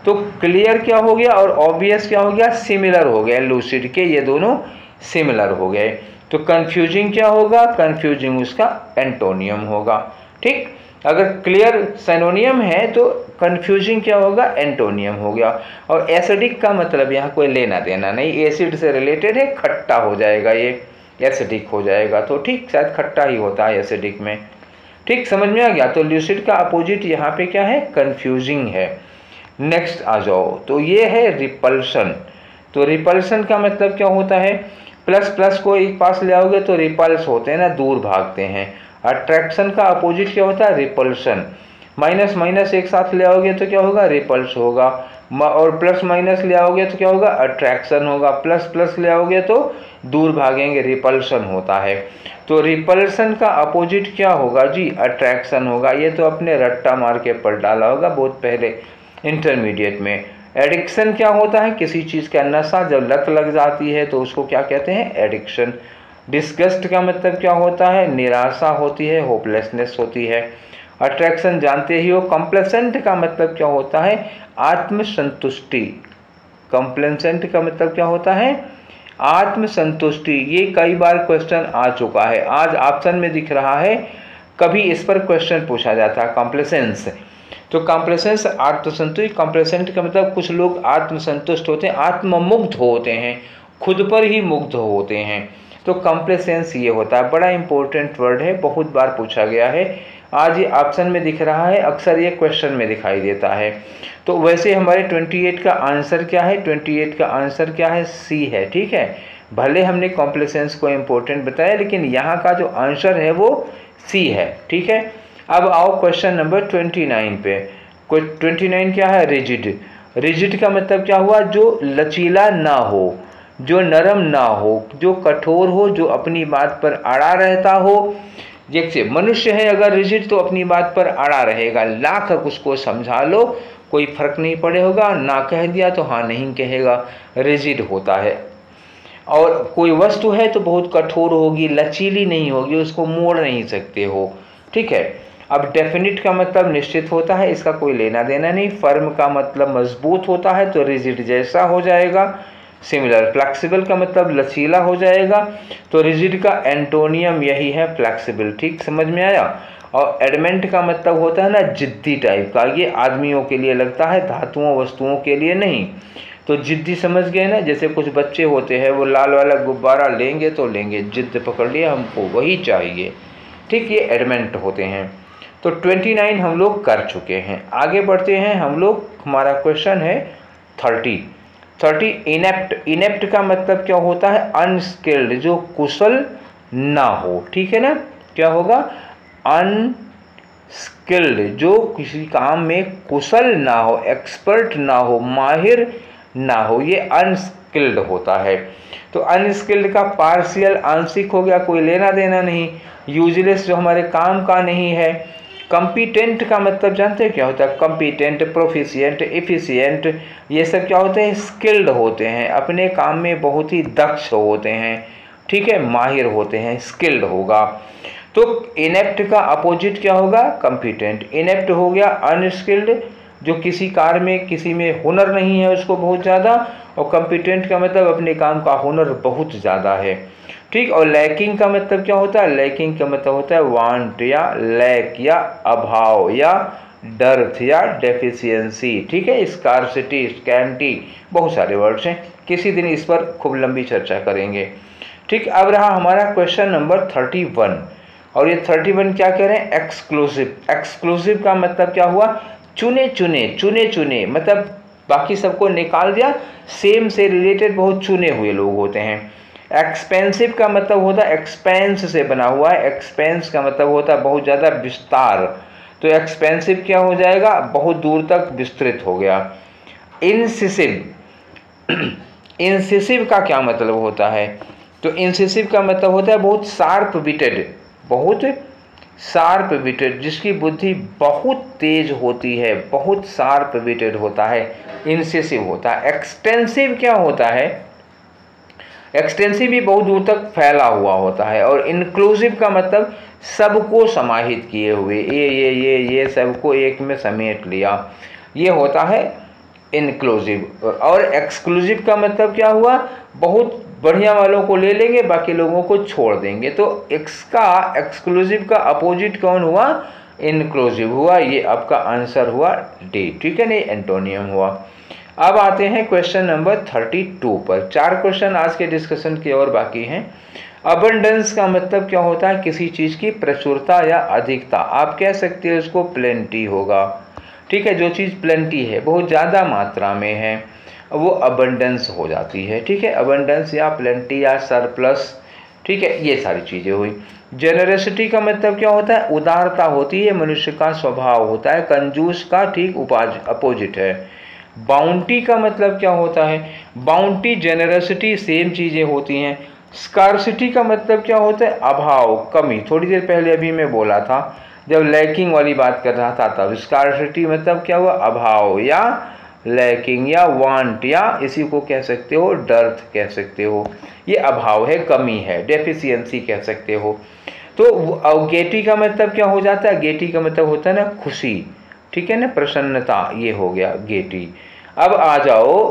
[SPEAKER 1] तो क्लियर क्या हो गया और ऑब्वियस क्या हो गया? सिमिलर हो गया। लूसिड के ये दोनों सिमिलर हो गए। तो कंफ्यूजिंग क्या होगा? कंफ्यूजिंग उसका एंटोनियम होगा। ठीक, अगर क्लियर सिनोनियम है तो कंफ्यूजिंग क्या होगा? एंटोनियम हो गया। और एसिडिक का मतलब यहाँ कोई लेना देना नहीं, एसिड से रिलेटेड है, खट्टा हो जाएगा, ये एसिडिक हो जाएगा। तो ठीक, शायद खट्टा ही होता है एसिडिक में। ठीक, समझ में आ गया। तो ल्यूसिड का अपोजिट यहाँ पे क्या है? कंफ्यूजिंग है। नेक्स्ट आ जाओ, तो ये है रिपल्शन। तो रिपल्शन का मतलब क्या होता है? प्लस प्लस को एक पास ले आओगे तो रिपल्स होते हैं ना, दूर भागते हैं। अट्रैक्शन का अपोजिट क्या होता है? रिपल्शन। माइनस माइनस एक साथ ले आओगे तो क्या होगा? रिपल्स होगा। और प्लस माइनस ले आओगे तो क्या होगा? अट्रैक्शन होगा। प्लस प्लस ले आओगे तो दूर भागेंगे, रिपल्शन होता है। तो रिपल्शन का अपोजिट क्या होगा जी? अट्रैक्शन होगा। ये तो अपने रट्टा मार के पढ़ डाला होगा बहुत पहले इंटरमीडिएट में। एडिक्शन क्या होता है? किसी चीज़ का नशा, जब लत लग जाती है तो उसको क्या कहते हैं? एडिक्शन। डिस्गस्ट का मतलब क्या होता है? निराशा होती है, होपलेसनेस होती है। अट्रैक्शन जानते ही हो। कंप्लेसेंट का मतलब क्या होता है? आत्मसंतुष्टि। कंप्लेसेंट का मतलब क्या होता है? आत्मसंतुष्टि। ये कई बार क्वेश्चन आ चुका है, आज ऑप्शन में दिख रहा है, कभी इस पर क्वेश्चन पूछा जाता है। कॉम्प्लेसेंस, तो कॉम्प्लेसेंस आत्मसंतुष्ट। कॉम्प्लेसेंट का मतलब कुछ लोग आत्मसंतुष्ट होते हैं, आत्ममुग्ध होते हैं, खुद पर ही मुग्ध होते हैं। तो कॉम्प्लेसेंस ये होता है। बड़ा इंपॉर्टेंट वर्ड है, बहुत बार पूछा गया है। आज ये ऑप्शन में दिख रहा है, अक्सर ये क्वेश्चन में दिखाई देता है। तो वैसे हमारे 28 का आंसर क्या है? 28 का आंसर क्या है? सी है। ठीक है, भले हमने कॉम्प्लेसेंस को इम्पोर्टेंट बताया, लेकिन यहाँ का जो आंसर है वो सी है। ठीक है, अब आओ क्वेश्चन नंबर 29 पे। 29 क्या है? रिजिड। रिजिड का मतलब क्या हुआ? जो लचीला ना हो, जो नरम ना हो, जो कठोर हो, जो अपनी बात पर अड़ा रहता हो। जैसे मनुष्य है अगर रिजिड तो अपनी बात पर अड़ा रहेगा, लाख उसको समझा लो कोई फर्क नहीं पड़े होगा, ना कह दिया तो हाँ नहीं कहेगा, रिजिड होता है। और कोई वस्तु है तो बहुत कठोर होगी, लचीली नहीं होगी, उसको मोड़ नहीं सकते हो। ठीक है, अब डेफिनिट का मतलब निश्चित होता है, इसका कोई लेना देना नहीं। फर्म का मतलब मजबूत होता है, तो रिजिड जैसा हो जाएगा। सिमिलर। फ्लेक्सिबल का मतलब लचीला हो जाएगा, तो रिजिड का एंटोनियम यही है, फ्लेक्सिबल। ठीक, समझ में आया। और एडमेंट का मतलब होता है ना जिद्दी टाइप का, ये आदमियों के लिए लगता है, धातुओं वस्तुओं के लिए नहीं। तो जिद्दी समझ गए ना, जैसे कुछ बच्चे होते हैं वो लाल वाला गुब्बारा लेंगे तो लेंगे, जिद्द पकड़ लिया, हमको वही चाहिए। ठीक, ये एडमेंट होते हैं। तो 29 हम लोग कर चुके हैं। आगे बढ़ते हैं हम लोग, हमारा क्वेश्चन है 30। इनेप्ट। इनेप्ट का मतलब क्या होता है? अनस्किल्ड, जो कुशल ना हो। ठीक है ना, क्या होगा? स्किल्ड, जो किसी काम में कुशल ना हो, एक्सपर्ट ना हो, माहिर ना हो, ये अनस्किल्ड होता है। तो अनस्किल्ड का पार्शियल आंशिक हो गया, कोई लेना देना नहीं। यूजलेस, जो हमारे काम का नहीं है। कम्पिटेंट का मतलब जानते हैं क्या होता है? कम्पिटेंट, प्रोफिशिएंट, एफिशिएंट, ये सब क्या होते हैं? स्किल्ड होते हैं, अपने काम में बहुत ही दक्ष होते हैं, ठीक है, माहिर होते हैं, स्किल्ड होगा। तो इनेप्ट का अपोजिट क्या होगा? कम्पिटेंट। इनेप्ट हो गया अनस्किल्ड, जो किसी कार्य में, किसी में हुनर नहीं है उसको बहुत ज़्यादा, और कम्पिटेंट का मतलब अपने काम का हुनर बहुत ज़्यादा है, ठीक। और लैकिंग का मतलब क्या होता है? लैकिंग का मतलब होता है वांट या लैक या अभाव या डर्थ या डेफिशिएंसी, ठीक है। स्कार्सिटी, स्कैंटी, बहुत सारे वर्ड्स हैं, किसी दिन इस पर खूब लंबी चर्चा करेंगे, ठीक। अब रहा हमारा क्वेश्चन नंबर 31, और ये 31 क्या कह रहे हैं? एक्सक्लूसिव। एक्सक्लूसिव का मतलब क्या हुआ? चुने चुने, चुने चुने, मतलब बाकी सबको निकाल दिया, सेम से रिलेटेड बहुत चुने हुए लोग होते हैं। एक्सपेंसिव का मतलब होता है एक्सपेंस से बना हुआ है, एक्सपेंस का मतलब होता है बहुत ज़्यादा विस्तार, तो एक्सपेंसिव क्या हो जाएगा? बहुत दूर तक विस्तृत हो गया। इंसिसिव, इंसिसिव का क्या मतलब होता है? तो इंसिसिव का मतलब होता है बहुत शार्प विटेड, बहुत शार्प विटेड, जिसकी बुद्धि बहुत तेज होती है, बहुत शार्प विटेड होता है, इंसिसिव होता है। एक्सटेंसिव क्या होता है? एक्सटेंसिव भी बहुत दूर तक फैला हुआ होता है। और इंक्लूसिव का मतलब सबको समाहित किए हुए, ये सबको एक में समेट लिया, ये होता है इंक्लूसिव। और एक्सक्लूसिव का मतलब क्या हुआ? बहुत बढ़िया वालों को ले लेंगे, बाकी लोगों को छोड़ देंगे। तो इसका एक्सक्लूसिव का अपोजिट कौन हुआ? इंक्लूसिव हुआ। ये आपका आंसर हुआ डी, ठीक है, नहीं एंटोनियम हुआ। अब आते हैं क्वेश्चन नंबर 32 पर। 4 क्वेश्चन आज के डिस्कशन की और बाकी हैं। अबंडेंस का मतलब क्या होता है? किसी चीज़ की प्रचुरता या अधिकता, आप कह सकते हो इसको प्लेंटी होगा, ठीक है। जो चीज़ प्लेंटी है, बहुत ज़्यादा मात्रा में है, वो अबंडेंस हो जाती है, ठीक है। अबंडेंस या प्लेंटी या सरप्लस, ठीक है, ये सारी चीज़ें हुई। जेनरसिटी का मतलब क्या होता है? उदारता होती है, मनुष्य का स्वभाव होता है, कंजूस का ठीक अपोजिट है। बाउंटी का मतलब क्या होता है? बाउंटी, जेनरसिटी सेम चीज़ें होती हैं। स्कार्सिटी का मतलब क्या होता है? अभाव, कमी। थोड़ी देर पहले अभी मैं बोला था, जब लैकिंग वाली बात कर रहा था तब स्कार्सिटी मतलब क्या हुआ? अभाव या लैकिंग या वांट, या इसी को कह सकते हो डर्थ कह सकते हो, ये अभाव है, कमी है, डेफिशिएंसी कह सकते हो। तो गेटी का मतलब क्या हो जाता है? गेटी का मतलब होता है ना खुशी, ठीक है ना, प्रसन्नता, ये हो गया गेटी। अब आ जाओ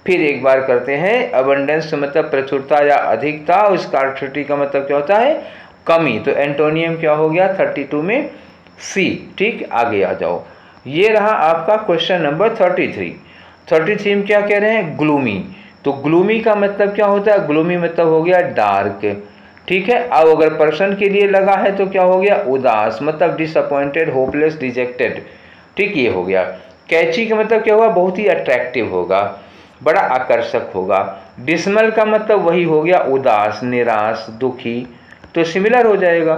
[SPEAKER 1] फिर एक बार करते हैं। अबंडेंस मतलब प्रचुरता या अधिकता, और स्कार्सिटी का मतलब क्या होता है? कमी। तो एंटोनियम क्या हो गया 32 में? सी, ठीक। आगे आ जाओ, ये रहा आपका क्वेश्चन नंबर 33। 33 में क्या कह रहे हैं? ग्लूमी। तो ग्लूमी का मतलब क्या होता है? ग्लूमी मतलब हो गया डार्क, ठीक है। अब अगर पर्सन के लिए लगा है तो क्या हो गया? उदास, मतलब डिसअपॉइंटेड, होपलेस, डिजेक्टेड, ठीक, ये हो गया। कैची का मतलब क्या हुआ? बहुत ही अट्रैक्टिव होगा, बड़ा आकर्षक होगा। डिसमल का मतलब वही हो गया उदास, निराश, दुखी, तो सिमिलर हो जाएगा।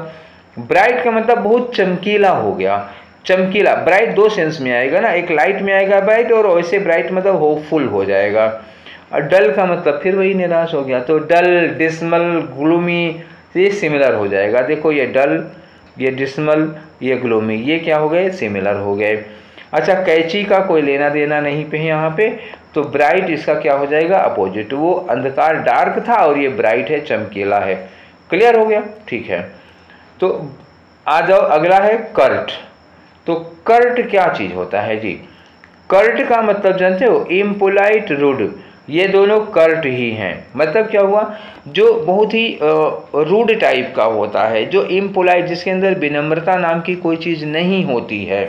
[SPEAKER 1] ब्राइट का मतलब बहुत चमकीला हो गया, चमकीला। ब्राइट दो सेंस में आएगा ना, एक लाइट में आएगा ब्राइट, और वैसे ब्राइट मतलब होपफुल हो जाएगा। और डल का मतलब फिर वही निराश हो गया, तो डल, डिसमल, ग्लूमी, ये सिमिलर हो जाएगा। देखो ये डल, ये डिसमल, ये ग्लूमी, ये क्या हो गए? सिमिलर हो गए। अच्छा, कैची का कोई लेना देना नहीं पे यहाँ पे, तो ब्राइट इसका क्या हो जाएगा? अपोजिट। वो अंधकार डार्क था और ये ब्राइट है, चमकीला है। क्लियर हो गया, ठीक है। तो आ जाओ, अगला है कर्ट। तो कर्ट क्या चीज़ होता है जी? कर्ट का मतलब जानते हो? इम्पोलाइट, रूड, ये दोनों कर्ट ही हैं। मतलब क्या हुआ? जो बहुत ही रूड टाइप का होता है, जो इम्पोलाइट, जिसके अंदर विनम्रता नाम की कोई चीज़ नहीं होती है।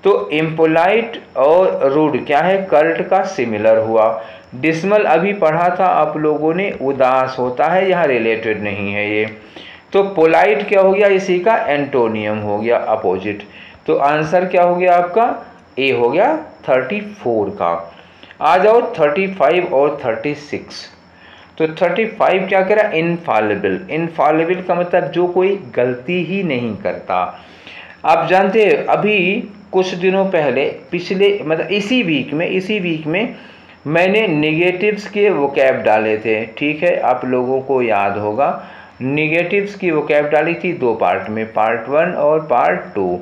[SPEAKER 1] तो इम्पोलाइट और रूड क्या है? कर्ट का सिमिलर हुआ। डिसमल अभी पढ़ा था आप लोगों ने, उदास होता है, यहाँ रिलेटेड नहीं है ये। तो पोलाइट क्या हो गया? इसी का एंटोनियम हो गया, अपोजिट। तो आंसर क्या हो गया आपका? ए हो गया 34 का। आ जाओ 35 और 36। तो 35 क्या करा? इनफॉलिबल। इनफॉलिबल का मतलब जो कोई गलती ही नहीं करता। आप जानते हैं अभी कुछ दिनों पहले पिछले मतलब इसी वीक में मैंने नेगेटिव्स के वोकैब डाले थे, ठीक है, आप लोगों को याद होगा। नेगेटिव्स की वोकैब डाली थी 2 पार्ट में, पार्ट 1 और पार्ट 2।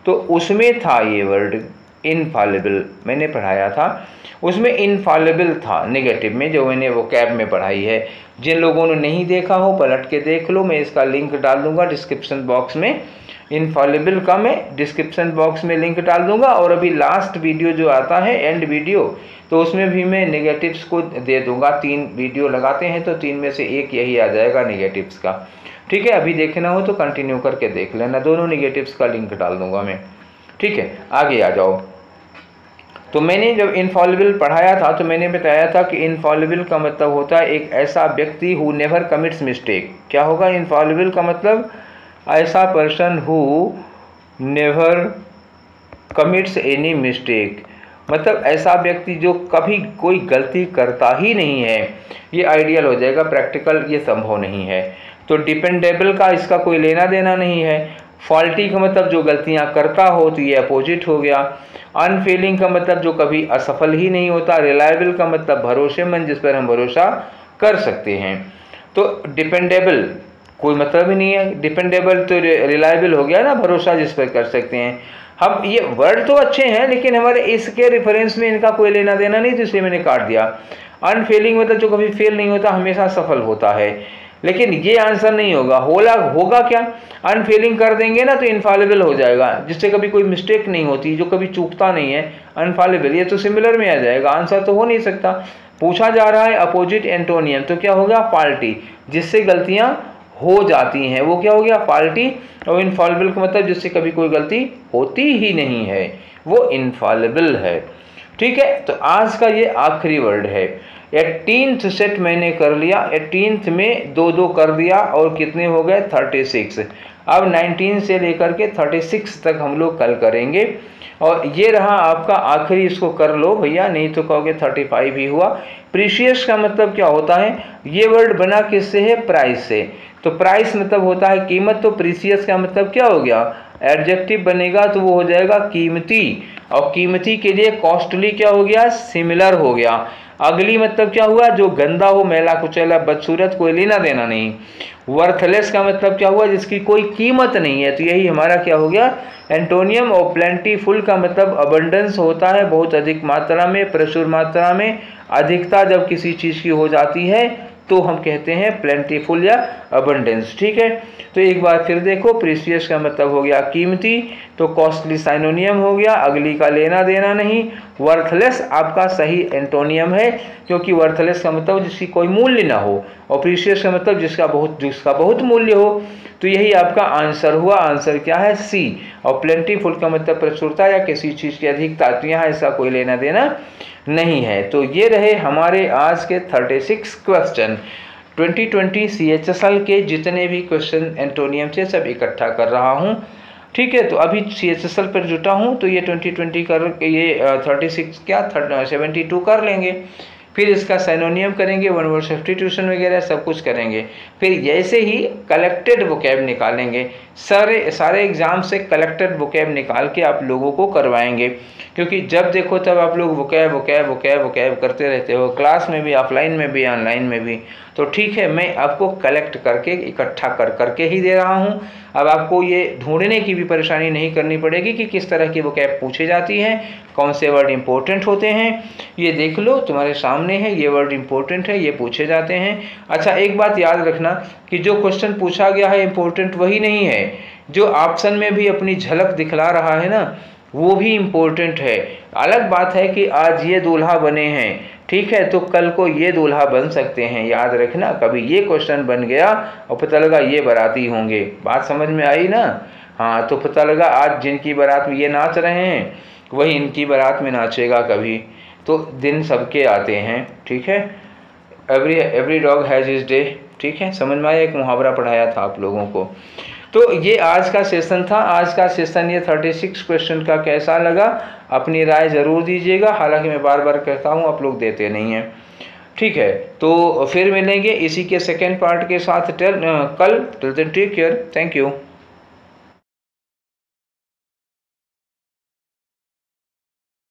[SPEAKER 1] तो उसमें था ये वर्ड इनफॉलिबल, मैंने पढ़ाया था, उसमें इनफॉलिबल था नेगेटिव में, जो मैंने वोकैब में पढ़ाई है। जिन लोगों ने नहीं देखा हो पलट के देख लो, मैं इसका लिंक डाल दूंगा डिस्क्रिप्शन बॉक्स में। इनफॉलिबल का मैं डिस्क्रिप्शन बॉक्स में लिंक डाल दूंगा, और अभी लास्ट वीडियो जो आता है एंड वीडियो, तो उसमें भी मैं नेगेटिव्स को दे दूंगा। 3 वीडियो लगाते हैं तो 3 में से एक यही आ जाएगा नेगेटिव्स का, ठीक है। अभी देखना हो तो कंटिन्यू करके देख लेना, दोनों नेगेटिव्स का लिंक डाल दूंगा मैं, ठीक है। आगे आ जाओ। तो मैंने जब इनफॉलिबल पढ़ाया था तो मैंने बताया था कि इनफॉलिबल का मतलब होता है एक ऐसा व्यक्ति हु नेवर कमिट्स मिस्टेक। क्या होगा इनफॉलिबल का मतलब? ऐसा person who never commits any mistake, मतलब ऐसा व्यक्ति जो कभी कोई गलती करता ही नहीं है। ये आइडियल हो जाएगा, प्रैक्टिकल ये संभव नहीं है। तो डिपेंडेबल का इसका कोई लेना देना नहीं है। फॉल्टी का मतलब जो गलतियां करता हो, तो ये अपोजिट हो गया। अनफेलिंग का मतलब जो कभी असफल ही नहीं होता। रिलायबल का मतलब भरोसेमंद, जिस पर हम भरोसा कर सकते हैं। तो डिपेंडेबल कोई मतलब ही नहीं है, डिपेंडेबल तो रिलायबल हो गया ना, भरोसा जिस पर कर सकते हैं हम। ये वर्ड तो अच्छे हैं लेकिन हमारे इसके रेफरेंस में इनका कोई लेना देना नहीं, तो इसलिए मैंने काट दिया। अनफेलिंग मतलब जो कभी फेल नहीं होता, हमेशा सफल होता है, लेकिन ये आंसर नहीं होगा। होगा क्या? अनफेलिंग कर देंगे ना तो इनफॉलिबल हो जाएगा, जिससे कभी कोई मिस्टेक नहीं होती, जो कभी चूकता नहीं है, अनफॉलिबल। ये तो सिमिलर में आ जाएगा, आंसर तो हो नहीं सकता। पूछा जा रहा है अपोजिट एंटोनियम, तो क्या होगा? फॉल्टी, जिससे गलतियां हो जाती हैं, वो क्या हो गया? फॉल्टी। और इनफॉलिबल का मतलब जिससे कभी कोई गलती होती ही नहीं है, वो इनफॉलिबल है, ठीक है। तो आज का ये आखिरी वर्ड है। 18th सेट मैंने कर लिया, 18th में 2 कर दिया, और कितने हो गए? 36। अब 19 से लेकर के 36 तक हम लोग कल करेंगे, और ये रहा आपका आखिरी। इसको कर लो भैया, नहीं तो कहोगे 35 ही हुआ। प्रीशियस का मतलब क्या होता है? ये वर्ड बना किससे है? प्राइस से। तो प्राइस मतलब होता है कीमत, तो प्रीशियस का मतलब क्या हो गया? एडजेक्टिव बनेगा तो वो हो जाएगा कीमती, और कीमती के लिए कॉस्टली क्या हो गया? सिमिलर हो गया। अगली मतलब क्या हुआ? जो गंदा हो, मैला कुचैला, बदसूरत, कोई लेना देना नहीं। वर्थलेस का मतलब क्या हुआ? जिसकी कोई कीमत नहीं है, तो यही हमारा क्या हो गया? एंटोनियम। और प्लेंटीफुल का मतलब अबंडेंस होता है, बहुत अधिक मात्रा में, प्रचुर मात्रा में। अधिकता जब किसी चीज़ की हो जाती है तो हम कहते हैं प्लेंटीफुल या अबंडेंस, ठीक है। तो एक बार फिर देखो, प्रीशियस का मतलब हो गया कीमती, तो कॉस्टली साइनोनियम हो गया, अगली का लेना देना नहीं। वर्थलेस आपका सही एंटोनियम है, क्योंकि वर्थलेस का मतलब जिसकी कोई मूल्य ना हो, और प्रीशियस का मतलब जिसका बहुत मूल्य हो। तो यही आपका आंसर हुआ। आंसर क्या है? सी। और प्लेंटीफुल का मतलब प्रचुरता या किसी चीज़ की अधिकता, तो यहाँ इसका कोई लेना देना नहीं है। तो ये रहे हमारे आज के 36 क्वेश्चन। 2020 CHSL के जितने भी क्वेश्चन एंटोनियम से सब इकट्ठा कर रहा हूँ, ठीक है। तो अभी CHSL पर जुटा हूँ, तो ये 2020 कर ये 36 क्या 72 कर लेंगे। फिर इसका साइनोनियम करेंगे, वन वर्ड सब्स्टिट्यूशन वगैरह सब कुछ करेंगे। फिर ऐसे ही कलेक्टेड वोकैब निकालेंगे। सारे एग्जाम से कलेक्टेड वोकैब निकाल के आप लोगों को करवाएंगे, क्योंकि जब देखो तब आप लोग वोकैब करते रहते हो, क्लास में भी, ऑफलाइन में भी, ऑनलाइन में भी। तो ठीक है, मैं आपको कलेक्ट करके इकट्ठा करके ही दे रहा हूँ। अब आपको ये ढूंढने की भी परेशानी नहीं करनी पड़ेगी कि किस तरह की वोकैब पूछे जाती हैं, कौन से वर्ड इंपॉर्टेंट होते हैं। ये देख लो, तुम्हारे सामने है, ये वर्ड इंपॉर्टेंट है, ये पूछे जाते हैं। अच्छा, एक बात याद रखना कि जो क्वेश्चन पूछा गया है इंपॉर्टेंट वही नहीं है, जो ऑप्शन में भी अपनी झलक दिखला रहा है ना, वो भी इम्पोर्टेंट है। अलग बात है कि आज ये दूल्हा बने हैं, ठीक है, तो कल को ये दूल्हा बन सकते हैं। याद रखना, कभी ये क्वेश्चन बन गया और पता लगा ये बाराती होंगे। बात समझ में आई ना? हाँ, तो पता लगा आज जिनकी बारात में ये नाच रहे हैं वही इनकी बारात में नाचेगा कभी। तो दिन सबके आते हैं, ठीक है। Every dog has his day, ठीक है। समझ में आया? एक मुहावरा पढ़ाया था आप लोगों को। तो ये आज का सेशन था। आज का सेशन ये 36 क्वेश्चन का कैसा लगा, अपनी राय ज़रूर दीजिएगा। हालांकि मैं बार बार कहता हूँ, आप लोग देते नहीं हैं, ठीक है। तो फिर मिलेंगे इसी के सेकेंड पार्ट के साथ कल। Till then take care, thank you.